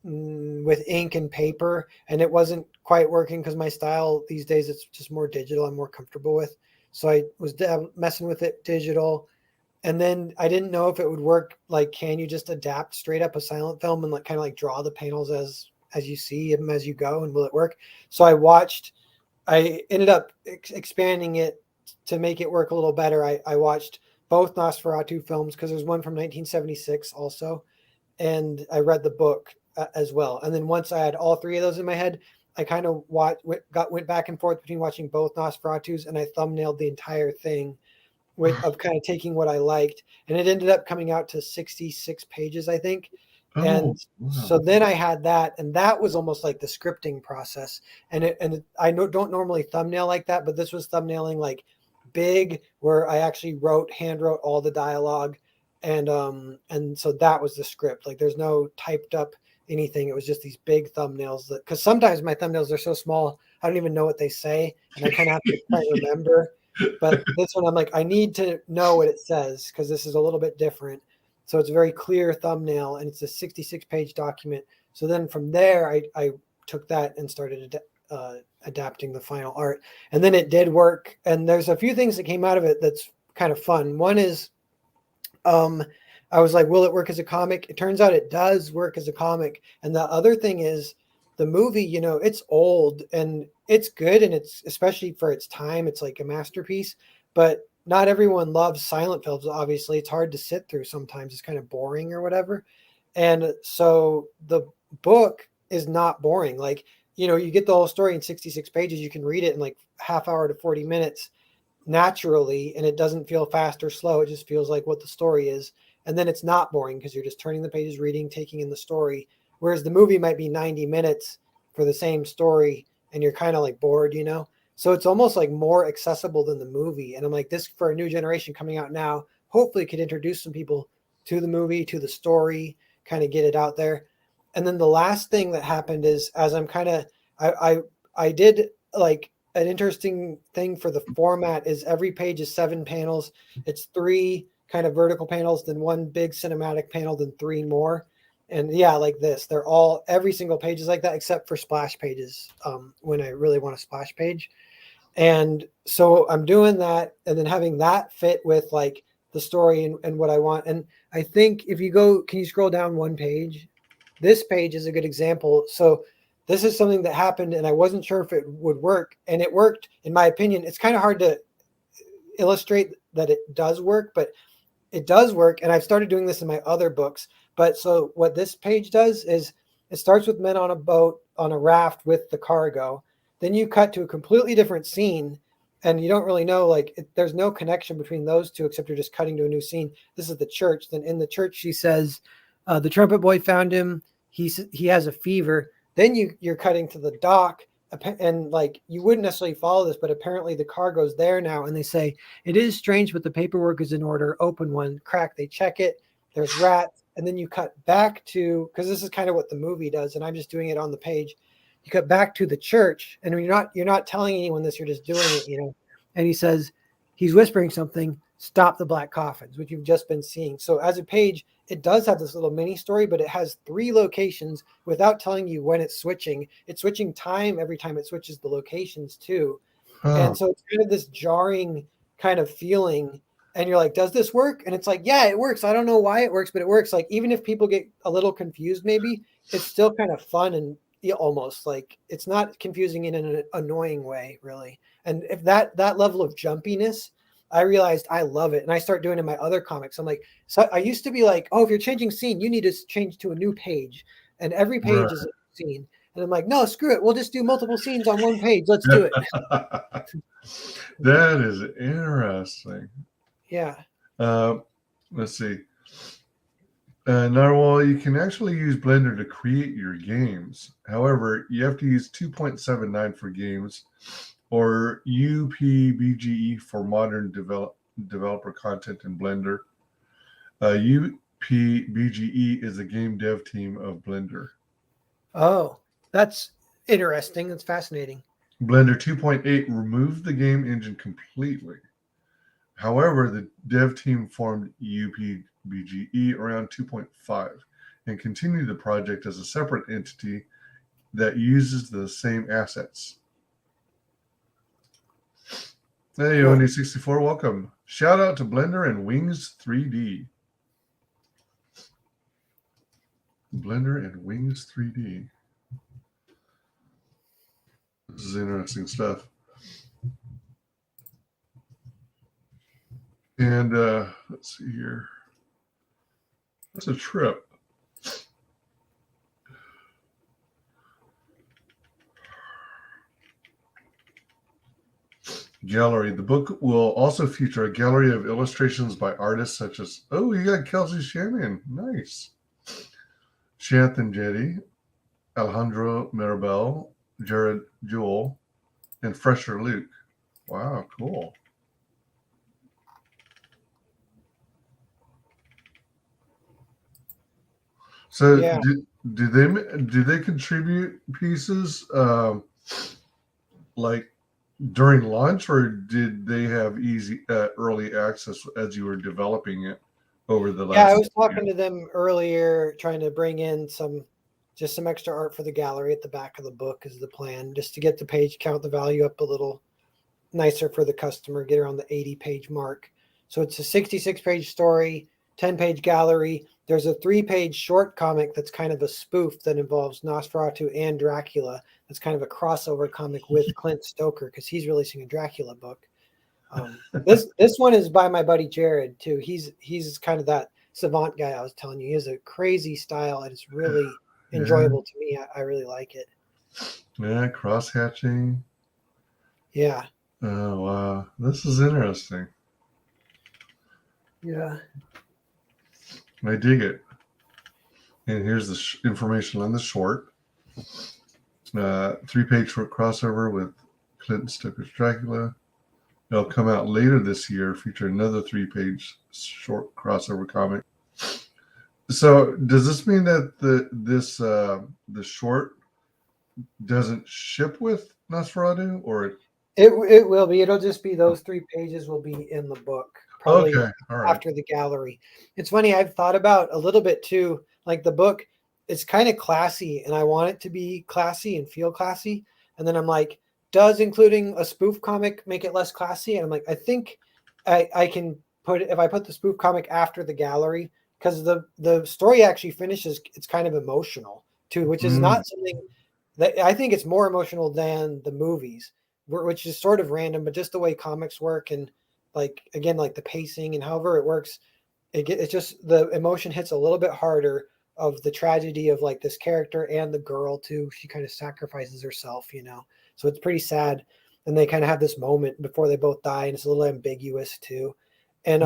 with ink and paper, and it wasn't quite working because my style these days, it's just more digital I'm more comfortable with. So I was messing with it digital. And then I didn't know if it would work. Like, can you just adapt straight up a silent film and like kind of like draw the panels as you see them as you go, and will it work? So I ended up expanding it to make it work a little better. I watched both Nosferatu films, because there's one from 1976 also, and I read the book as well. And then once I had all 3 of those in my head, I kind of went back and forth between watching both Nosferatus, and I thumbnailed the entire thing of kind of taking what I liked, and it ended up coming out to 66 pages, I think. So then I had that, and that was almost like the scripting process. And I don't normally thumbnail like that, but this was thumbnailing like big, where I actually hand wrote all the dialogue, and so that was the script. Like, there's no typed up anything. It was just these big thumbnails, because sometimes my thumbnails are so small I don't even know what they say, and I kind of have to try to remember. But this one, I'm like, I need to know what it says, because this is a little bit different. So it's a very clear thumbnail, and it's a 66-page document. So then from there, I took that and started adapting the final art. And then it did work. And there's a few things that came out of it that's kind of fun. One is I was like, will it work as a comic? It turns out it does work as a comic. And the other thing is the movie, it's old and it's good. And it's, especially for its time, it's like a masterpiece. But not everyone loves silent films. Obviously, it's hard to sit through sometimes. It's kind of boring or whatever. And so the book is not boring. Like, you get the whole story in 66 pages. You can read it in like half hour to 40 minutes naturally, and it doesn't feel fast or slow. It just feels like what the story is. And then it's not boring because you're just turning the pages, reading, taking in the story. Whereas the movie might be 90 minutes for the same story, and you're kind of like bored, So it's almost like more accessible than the movie. And I'm like, this for a new generation coming out now, hopefully could introduce some people to the movie, to the story, kind of get it out there. And then the last thing that happened is as I'm kind of, I did like an interesting thing for the format is every page is 7 panels. It's 3 kind of vertical panels, then 1 big cinematic panel, then 3 more. And yeah, like this, they're all, every single page is like that, except for splash pages. When I really want a splash page. And so I'm doing that and then having that fit with like the story and what I want. And I think if you go, can you scroll down 1 page? This page is a good example. So this is something that happened and I wasn't sure if it would work, and it worked in my opinion. It's kind of hard to illustrate that it does work, but it does work. And I've started doing this in my other books. But so what this page does is it starts with men on a boat on a raft with the cargo. Then you cut to a completely different scene and you don't really know, like there's no connection between those two except you're just cutting to a new scene. This is the church. Then in the church, she says, the trumpet boy found him. He has a fever. Then you're cutting to the dock, and like you wouldn't necessarily follow this, but apparently the cargo's there now, and they say it is strange, but the paperwork is in order. Open one, crack. They check it. There's rats, and then you cut back to, because this is kind of what the movie does, and I'm just doing it on the page. You cut back to the church, and you're not telling anyone this. You're just doing it, And he says he's whispering something. Stop the black coffins, which you've just been seeing. So as a page, it does have this little mini story, but it has 3 locations without telling you when it's switching. It's switching time every time it switches the locations too. And so it's kind of this jarring kind of feeling. And you're like, does this work? And it's like, yeah, it works. I don't know why it works, but it works. Like, even if people get a little confused, maybe it's still kind of fun and almost like it's not confusing in an annoying way, really. And if that level of jumpiness, I realized I love it. And I start doing it in my other comics. I'm like, so I used to be like, oh, if you're changing scene, you need to change to a new page. And every page is a scene. And I'm like, no, screw it. We'll just do multiple scenes on 1 page. Let's do it. That is interesting. Yeah. Let's see. Narwhal, you can actually use Blender to create your games. However, you have to use 2.79 for games or UPBGE for modern developer content in Blender. UPBGE is the game dev team of Blender. Oh, that's interesting. That's fascinating. Blender 2.8 removed the game engine completely. However, the dev team formed UPBGE around 2.5 and continued the project as a separate entity that uses the same assets. Hey, Oni64, welcome. Shout out to Blender and Wings 3D. Blender and Wings 3D. This is interesting stuff. And let's see here. That's a trip. Gallery. The book will also feature a gallery of illustrations by artists such as, oh, you got Kelsey Shannon. Nice. Shanthan Jetty, Alejandro Maribel, Jared Jewell, and Fresher Luke. Wow, cool. So Yeah. do they contribute pieces like during launch, or did they have easy early access as you were developing it over the last? Yeah, I was talking to them earlier, trying to bring in some extra art for the gallery at the back of the book is the plan, just to get the page count, the value up a little nicer for the customer, get around the 80 page mark. So it's a 66 page story, 10 page gallery. There's a 3-page short comic that's kind of a spoof that involves Nosferatu and Dracula. That's kind of a crossover comic with Clint Stoker because he's releasing a Dracula book. This one is by my buddy Jared too. He's kind of that savant guy I was telling you. He has a crazy style and it's really enjoyable to me. I really like it. Yeah, cross hatching. Yeah. Oh wow, this is interesting. Yeah. I dig it. And here's the information on the short. 3-page short crossover with Clinton Stocker's Dracula. It'll come out later this year, feature another 3-page short crossover comic. So does this mean that the short doesn't ship with Nosferatu, or it will be? It'll just be those 3 pages will be in the book, probably okay, all right. after the gallery. It's funny, I've thought about a little bit too, like the book, it's kind of classy and I want it to be classy and feel classy. And then I'm like, does including a spoof comic make it less classy? And I'm like, I think I can put it, if I put the spoof comic after the gallery, because the story actually finishes, it's kind of emotional too, which is not something that I think it's more emotional than the movies, which is sort of random, but just the way comics work and like, again, like the pacing and however it works, it's just the emotion hits a little bit harder of the tragedy of like this character and the girl too. She kind of sacrifices herself, you know, so it's pretty sad. And they kind of have this moment before they both die, and it's a little ambiguous too. And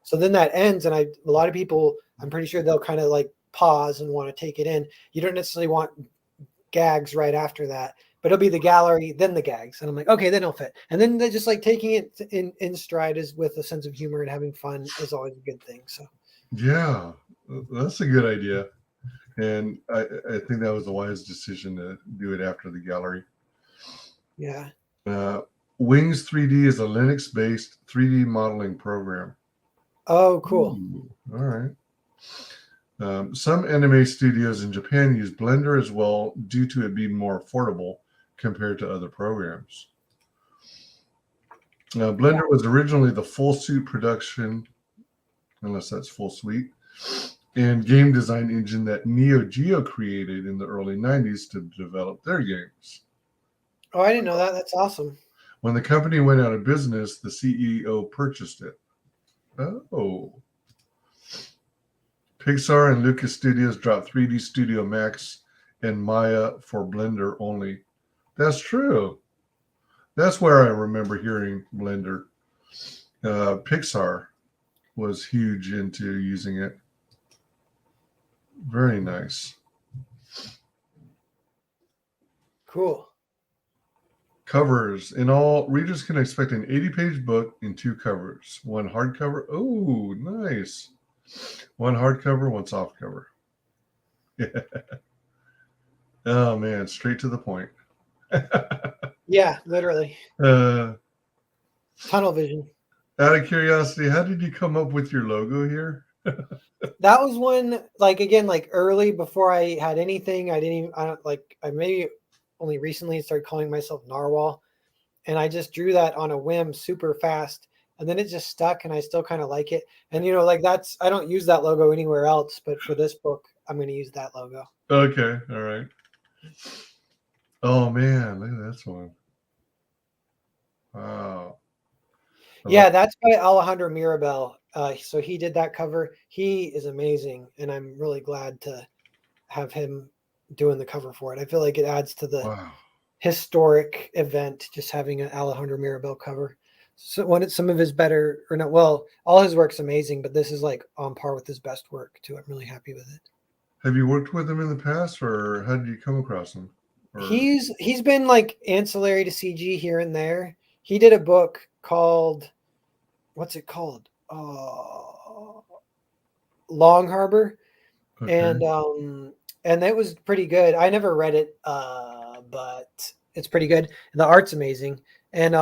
so then that ends, and a lot of people, I'm pretty sure they'll kind of like pause and want to take it in. You don't necessarily want gags right after that, but it'll be the gallery, then the gags. And I'm like, okay, then it'll fit. And then they're just like taking it in stride is with a sense of humor and having fun is always a good thing. So Yeah, that's a good idea. And I think that was a wise decision to do it after the gallery. Yeah. Wings 3D is a Linux-based 3D modeling program. Oh, cool. Ooh, all right. Some anime studios in Japan use Blender as well due to it being more affordable compared to other programs. Blender was originally the full suite production, unless that's full suite, and game design engine that Neo Geo created in the early 90s to develop their games. Oh, I didn't know that. That's awesome. When the company went out of business, the CEO purchased it. Oh. Pixar and Lucas Studios dropped 3D Studio Max and Maya for Blender only. That's true. That's where I remember hearing Blender. Pixar was huge into using it. Very nice. Cool. Covers. In all, readers can expect an 80-page book in 2 covers. One hardcover. Oh, nice. One hardcover, one softcover. Oh, man. Straight to the point. Yeah, literally. Tunnel vision. Out of curiosity, how did you come up with your logo here? That was one, like, again, like early before I had anything. I maybe only recently started calling myself Narwhal. And I just drew that on a whim super fast. And then it just stuck and I still kind of like it. And, you know, like I don't use that logo anywhere else, but for this book, I'm going to use that logo. Okay. All right. Oh, man. Look at this one. Wow. Yeah, that's by Alejandro Mirabel. So he did that cover. He is amazing. And I'm really glad to have him doing the cover for it. I feel like it adds to the historic event, just having an Alejandro Mirabel cover. So when it's some of his better, or not, well, all his work's amazing, but this is like on par with his best work too. I'm really happy with it. Have you worked with him in the past, or how did you come across him? Or... He's been like ancillary to CG here and there. He did a book called, what's it called? Long Harbor. Okay. And it was pretty good. I never read it, but it's pretty good. And the art's amazing. And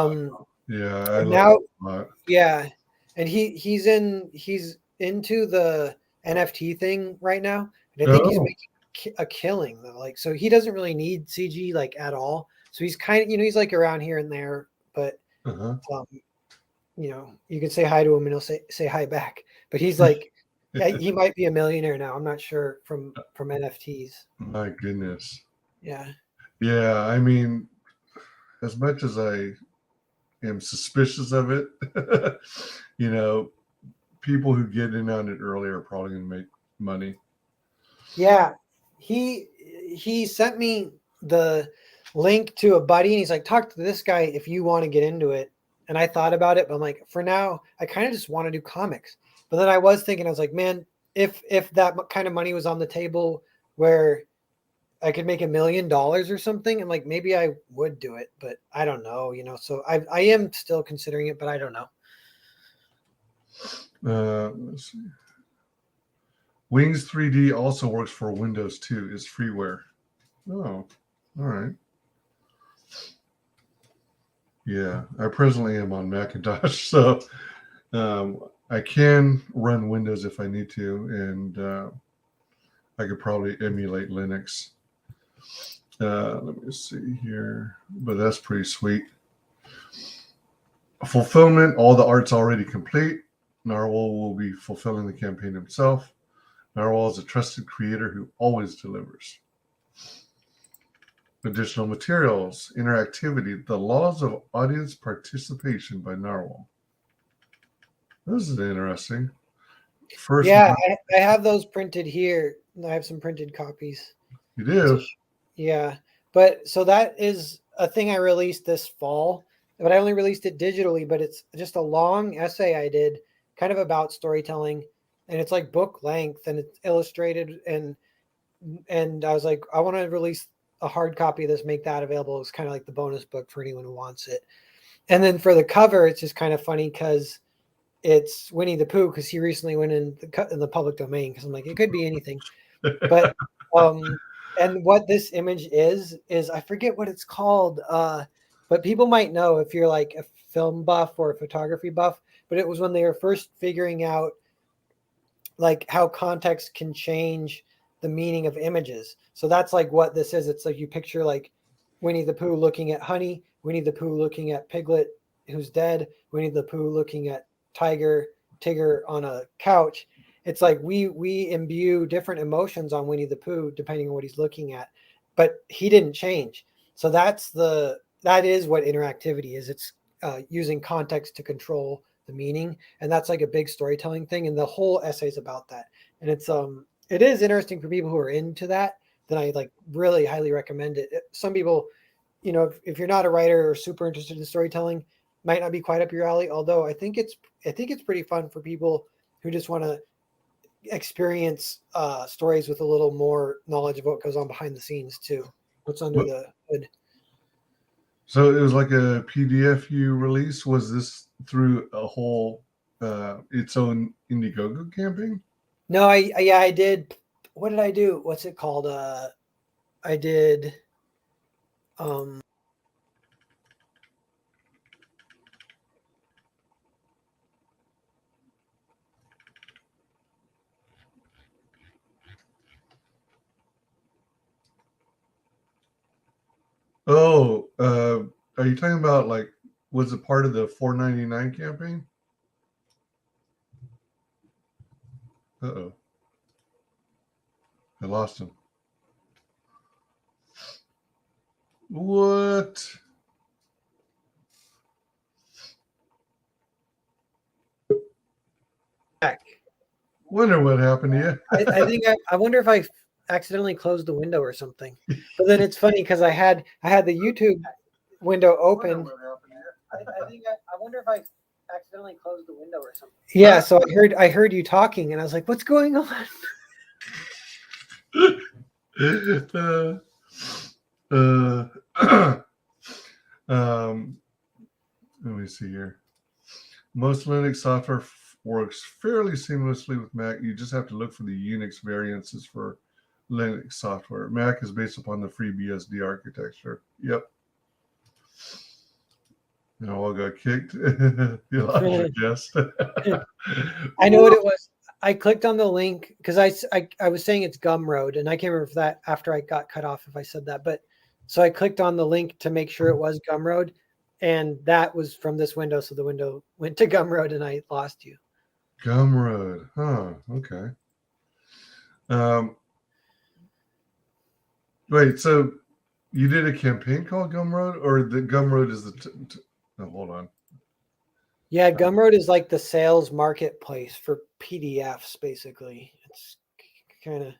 yeah, and he's into the NFT thing right now. And I think he's making a killing though. Like, so he doesn't really need CG like at all. So he's kind of, you know, he's like around here and there, but you know, you can say hi to him and he'll say hi back. But he's like, he might be a millionaire now. I'm not sure from NFTs. My goodness. Yeah. Yeah, I mean, as much as I am suspicious of it. You know, people who get in on it early are probably going to make money. Yeah, he sent me the link to a buddy, and he's like, talk to this guy if you want to get into it. And I thought about it, but I'm like, for now, I kind of just want to do comics. But then I was thinking, I was like, man, if that kind of money was on the table where I could make $1 million or something, and like maybe I would do it, but I don't know, you know. So I am still considering it, but I don't know. Let's see. Wings 3D also works for Windows too. It's freeware. Oh, all right. Yeah, I presently am on Macintosh, so I can run Windows if I need to, and I could probably emulate Linux. Let me see here, but that's pretty sweet. Fulfillment, all the art's already complete. Narwhal will be fulfilling the campaign himself. Narwhal is a trusted creator who always delivers. Additional materials, interactivity, the laws of audience participation by Narwhal. This is interesting. First, yeah, I have those printed here. I have some printed copies. You do? Yeah, but so that is a thing I released this fall, but I only released it digitally, but it's just a long essay I did kind of about storytelling, and it's like book length, and it's illustrated, and I was like, I want to release a hard copy of this, make that available. It's kind of like the bonus book for anyone who wants it. And then for the cover, it's just kind of funny because it's Winnie the Pooh, because he recently went in the public domain, because I'm like, it could be anything. But and what this image is I forget what it's called, but people might know if you're like a film buff or a photography buff. But it was when they were first figuring out like how context can change the meaning of images. So that's like what this is. It's like you picture like Winnie the Pooh looking at Honey, Winnie the Pooh looking at Piglet who's dead, Winnie the Pooh looking at Tigger on a couch. It's like we imbue different emotions on Winnie the Pooh depending on what he's looking at, but he didn't change. So that is what interactivity is. It's using context to control the meaning, and that's like a big storytelling thing. And the whole essay is about that. And it is interesting for people who are into that. Then I like really highly recommend it. Some people, you know, if you're not a writer or super interested in storytelling, might not be quite up your alley. Although I think it's pretty fun for people who just want to experience stories with a little more knowledge of what goes on behind the scenes too. What's under the hood. So it was like a PDF you released. Was this through a whole its own Indiegogo campaign? No, I did. What did I do? What's it called? I did. Oh, are you talking about like, was it part of the $4.99 campaign? Uh-oh. I lost him. What? Wonder what happened to you. I think I wonder if I accidentally closed the window or something. But then it's funny because I had the YouTube window open. I wonder if I accidentally closed the window or something. Yeah, so I heard you talking, and I was like, "What's going on?" Let me see here. Most Linux software works fairly seamlessly with Mac. You just have to look for the Unix variances for Linux software. Mac is based upon the FreeBSD architecture. Yep. You all got kicked. You lost your guest. I know what it was. I clicked on the link because I was saying it's Gumroad, and I can't remember if that after I got cut off if I said that, but so I clicked on the link to make sure it was Gumroad, and that was from this window. So the window went to Gumroad, and I lost you. Gumroad, huh? Okay. Wait, so you did a campaign called Gumroad, or the Gumroad is Oh, hold on. Yeah, Gumroad is like the sales marketplace for PDFs, basically. It's kind of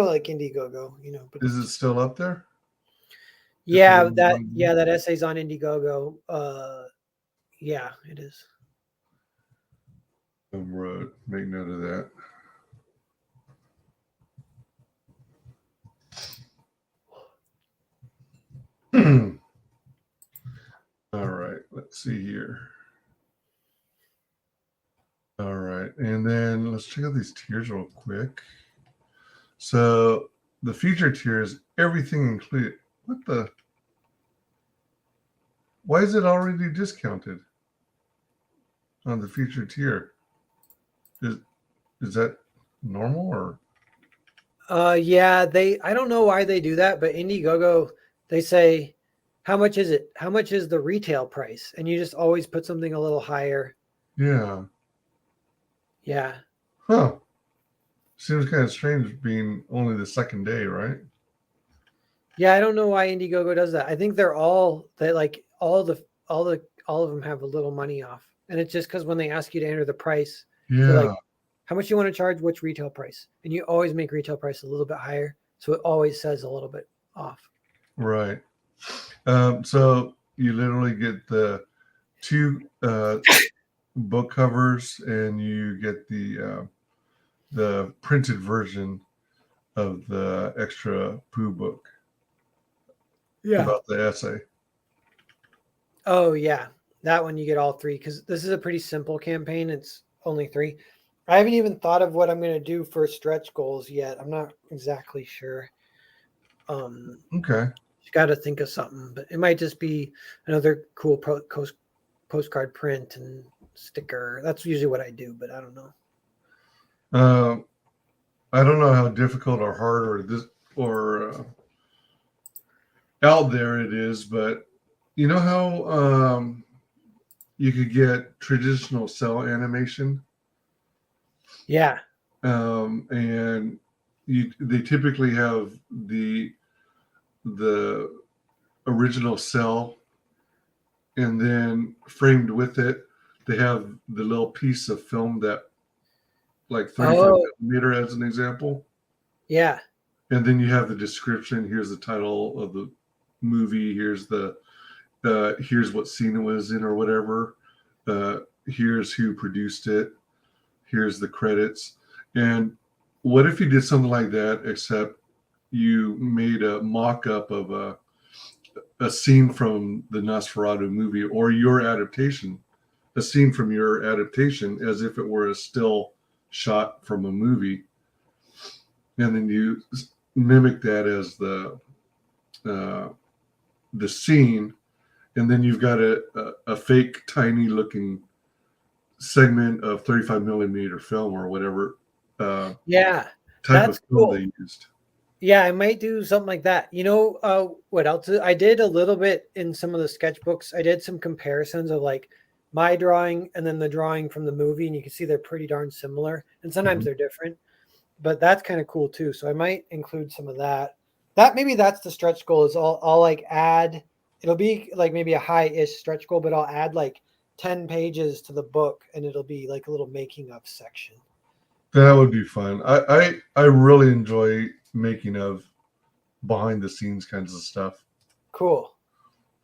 like Indiegogo, you know. But Is it still up there? yeah, that essay's on Indiegogo. Yeah, it is. Road. Make note of that. All right, let's see here. All right, and then let's check out these tiers real quick. So the feature tier is everything included. What the? Why is it already discounted on the feature tier? Is that normal or? Yeah, I don't know why they do that, but Indiegogo, they say, how much is it? How much is the retail price? And you just always put something a little higher. Yeah. Yeah. Huh. Seems kind of strange being only the second day, right? Yeah, I don't know why Indiegogo does that. I think all of them have a little money off. And it's just because when they ask you to enter the price, Yeah. they're like, how much you want to charge? What's retail price? And you always make retail price a little bit higher. So it always says a little bit off. Right. So you literally get the 2 book covers, and you get the printed version of the extra poo book. Yeah. About the essay. Oh yeah, that one you get all 3 because this is a pretty simple campaign. It's only 3. I haven't even thought of what I'm going to do for stretch goals yet. I'm not exactly sure. Okay. Got to think of something, but it might just be another cool postcard print and sticker. That's usually what I do, but I don't know. I don't know how difficult or hard or out there it is, but you know how you could get traditional cell animation? Yeah. And they typically have the original cell, and then framed with it, they have the little piece of film that, like 35 millimeter as an example. Yeah. And then you have the description. Here's the title of the movie. Here's here's what scene it was in or whatever. Here's who produced it. Here's the credits. And what if you did something like that, except you made a mock-up of a scene from the Nosferatu movie, or your adaptation, a scene from your adaptation, as if it were a still shot from a movie, and then you mimic that as the scene, and then you've got a fake tiny looking segment of 35 millimeter film or whatever yeah, type of film they used. Yeah, I might do something like that. You know, what else? I did a little bit in some of the sketchbooks. I did some comparisons of like my drawing and then the drawing from the movie, and you can see they're pretty darn similar. And sometimes they're different, but that's kind of cool too. So I might include some of that. Maybe that's the stretch goal. Is I'll like add. It'll be like maybe a high-ish stretch goal, but I'll add like 10 pages to the book, and it'll be like a little making of section. That would be fun. I really enjoy making of behind the scenes kinds of stuff. Cool.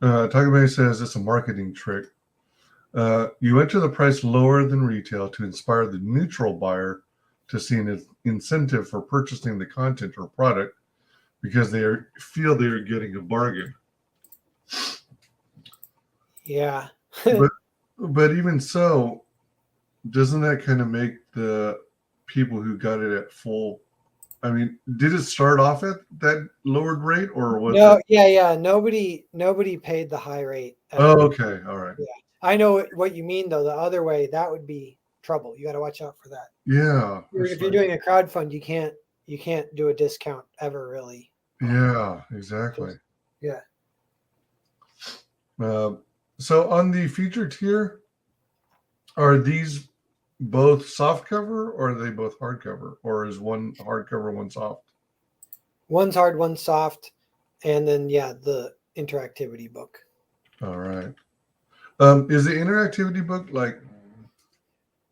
Takabay says it's a marketing trick. You enter the price lower than retail to inspire the neutral buyer to see an incentive for purchasing the content or product because they feel they are getting a bargain. Yeah. but even so, doesn't that kind of make the people who got it at full? I mean, did it start off at that lowered rate, or was it? Yeah. Nobody paid the high rate. Oh, okay, all right. Yeah, I know what you mean though. The other way, that would be trouble. You got to watch out for that. Yeah. If you're doing a crowdfund, you can't do a discount ever, really. Yeah, exactly. Yeah. So on the feature tier, are these both soft cover, or are they both hardcover, or is one hardcover, one soft? One's hard, one's soft, and then the interactivity book. All right. Is the interactivity book like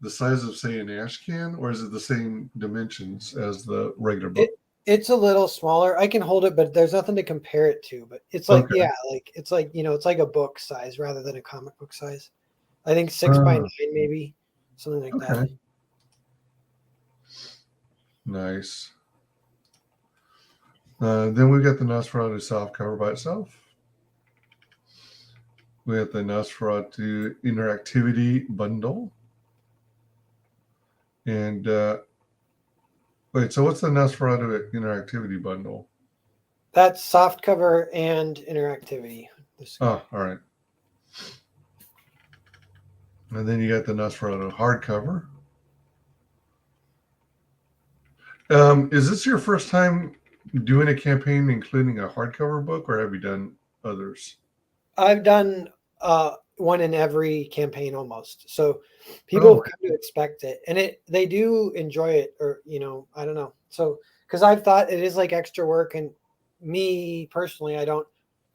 the size of, say, an ash can, or is it the same dimensions as the regular book? It's a little smaller. I can hold it, but there's nothing to compare it to. But it's like, Okay. yeah, like it's like, it's like a book size rather than a comic book size. I think 6x9 maybe, something like that. Okay. Nice. Then we got the Nosferatu soft cover by itself. We have the Nosferatu interactivity bundle. And wait, so what's the Nosferatu interactivity bundle? That's soft cover and interactivity. Oh, all right. And then you got the Nosferatu hardcover. Is this your first time doing a campaign including a hardcover book, or have you done others? I've done one in every campaign almost. So people have come to expect it, and they do enjoy it, or I don't know. So because I've thought it is like extra work, and me personally, I don't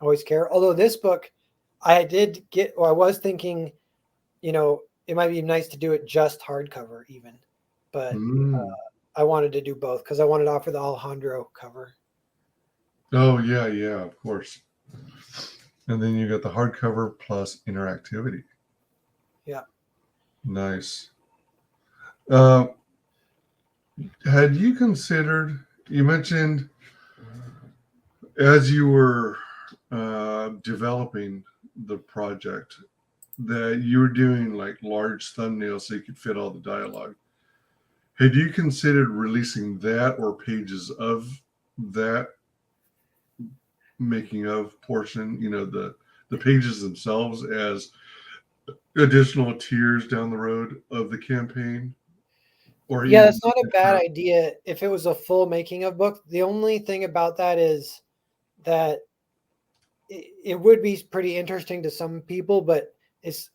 always care. Although this book, I was thinking, it might be nice to do it just hardcover even, but I wanted to do both because I wanted to offer the Alejandro cover. Oh yeah, of course. And then you got the hardcover plus interactivity. Yeah. Nice. Had you considered, you mentioned as you were developing the project that you were doing like large thumbnails so you could fit all the dialogue. Had you considered releasing that or pages of that making of portion, the pages themselves as additional tiers down the road of the campaign? Or yeah, that's not a bad idea if it was a full making of book. The only thing about that is that it would be pretty interesting to some people, but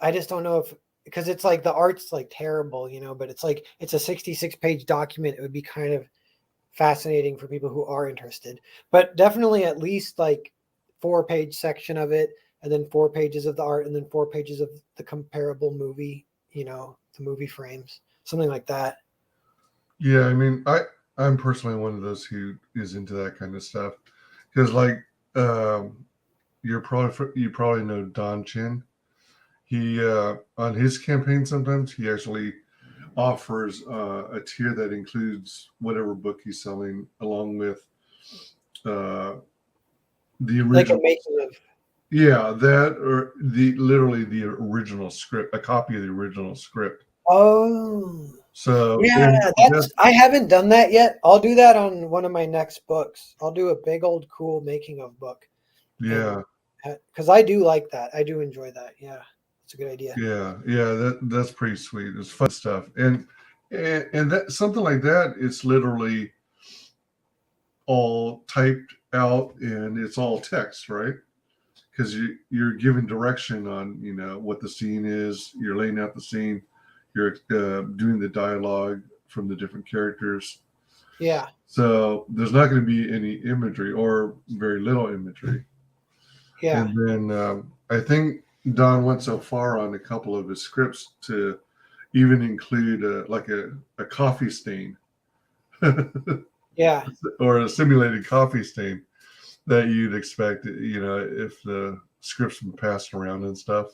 I just don't know if, because it's like the art's like terrible, but it's like it's a 66-page document. It would be kind of fascinating for people who are interested, but definitely at least like 4-page section of it, and then 4 pages of the art, and then 4 pages of the comparable movie, the movie frames, something like that. Yeah, I mean, I'm personally one of those who is into that kind of stuff, because like you probably know Don Chin. He on his campaign sometimes he actually offers a tier that includes whatever book he's selling, along with the original, like a making of. Yeah, that, or literally the original script, a copy of the original script. Oh, so yeah, I haven't done that yet. I'll do that on one of my next books. I'll do a big old cool making of book. Yeah, because I do like that. I do enjoy that. Yeah, it's a good idea. Yeah, that's pretty sweet. It's fun stuff, and that something like that, it's literally all typed out and it's all text, right? Because you're giving direction on what the scene is. You're laying out the scene. You're doing the dialogue from the different characters. Yeah. So there's not going to be any imagery or very little imagery. Yeah. And then I think Don went so far on a couple of his scripts to even include like a coffee stain. Yeah. Or a simulated coffee stain that you'd expect, if the script's been passed around and stuff.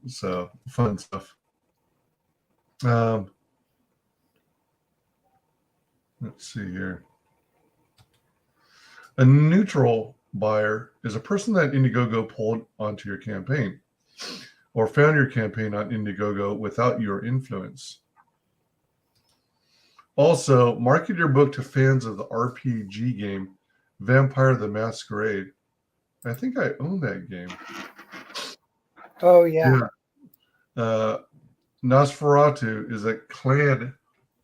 So fun stuff. Let's see here. A neutral buyer is a person that Indiegogo pulled onto your campaign or found your campaign on Indiegogo without your influence. Also, market your book to fans of the RPG game Vampire the Masquerade. I think I own that game. Oh, yeah. Nosferatu is a clan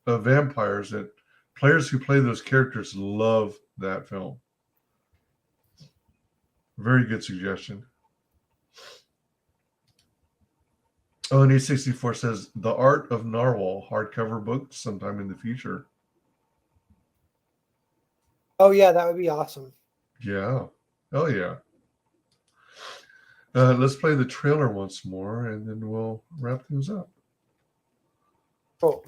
of vampires that players who play those characters love that film. Very good suggestion. ONE64 says The Art of Narwhal hardcover book sometime in the future. Oh yeah, that would be awesome. Yeah. Oh yeah. Let's play the trailer once more, and then we'll wrap things up. Cool.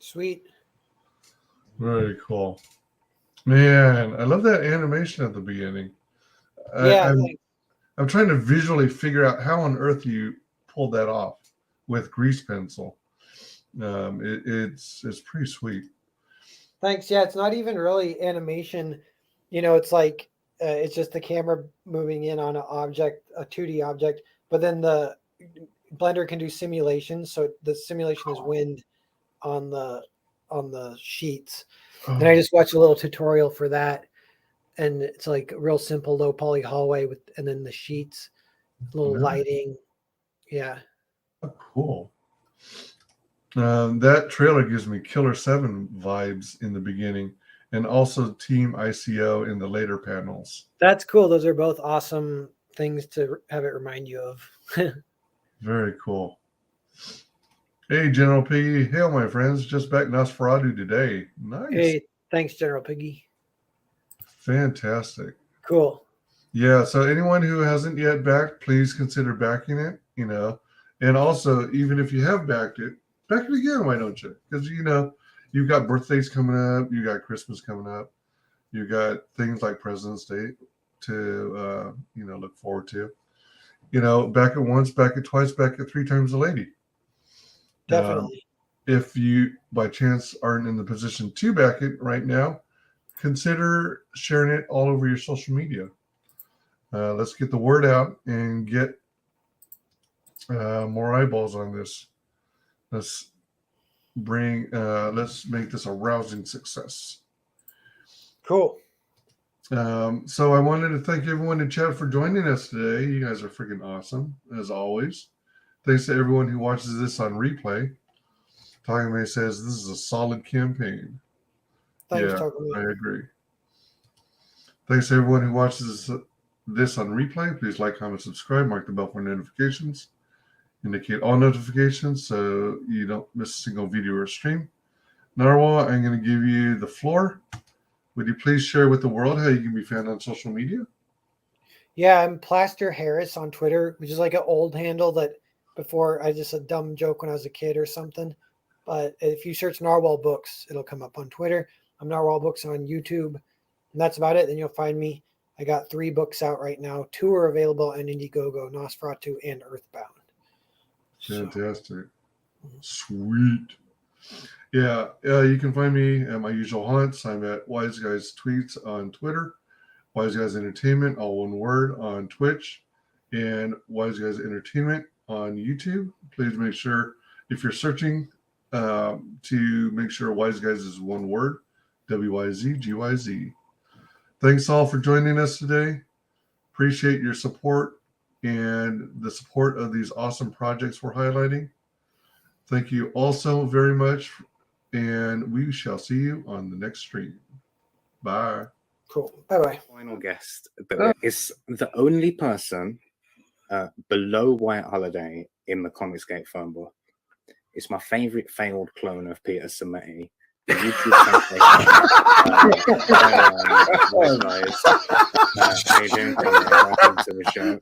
Sweet. Very cool. Man, I love that animation at the beginning. Yeah, I'm trying to visually figure out how on earth you pulled that off with grease pencil. It's pretty sweet. thanks. Yeah, it's not even really animation. It's like it's just the camera moving in on an object, a 2D object, but then the Blender can do simulations, so the simulation is wind on the sheets. And I just watched a little tutorial for that, and it's like a real simple low poly hallway and then the sheets, a little lighting. Yeah. Oh, cool. That trailer gives me Killer 7 vibes in the beginning, and also Team ICO in the later panels. That's cool. Those are both awesome things to have it remind you of. Very cool. Hey, General Piggy. Hail, my friends. Just back Nosferatu today. Nice. Hey, thanks, General Piggy. Fantastic. Cool. Yeah, so anyone who hasn't yet backed, please consider backing it, And also, even if you have backed it, back it again, why don't you? Because, you've got birthdays coming up, you got Christmas coming up, you got things like President's Day to, look forward to. Back it once, back it twice, back it 3 times a lady. Definitely. If you, by chance, aren't in the position to back it right now, consider sharing it all over your social media. Let's get the word out and get more eyeballs on this. Let's make this a rousing success. Cool. So I wanted to thank everyone in chat for joining us today. You guys are freaking awesome, as always. Thanks to everyone who watches this on replay. Talking May says this is a solid campaign. Thanks, Yeah, I agree. Thanks to everyone who watches this on replay. Please like, comment, subscribe, mark the bell for notifications. Indicate all notifications so you don't miss a single video or stream. Narwhal, I'm going to give you the floor. Would you please share with the world how you can be found on social media? Yeah, I'm Plaster Harris on Twitter, which is like an old handle that before I just a dumb joke when I was a kid or something. But if you search Narwhal Books, it'll come up on Twitter. I'm Narwhal Books on YouTube. And that's about it. Then you'll find me. I got 3 books out right now. 2 are available on Indiegogo, Nosferatu, and Earthbound. Fantastic. Sweet. Yeah, you can find me at my usual haunts. I'm at WyzGyz Tweets on Twitter, WyzGyz Entertainment, all one word, on Twitch, and WyzGyz Entertainment on YouTube. Please make sure, if you're searching, to make sure WyzGyz is one word, WyzGyz. Thanks all for joining us today. Appreciate your support and the support of these awesome projects we're highlighting. Thank you also very much, and we shall see you on the next stream. Bye. Cool. Bye-bye. Final guest that is the only person below White Holiday in the Comicsgate phone book. It's my favorite failed clone of Peter Sameti. The YouTube sensation. How you doing, Conrad? Welcome to the show.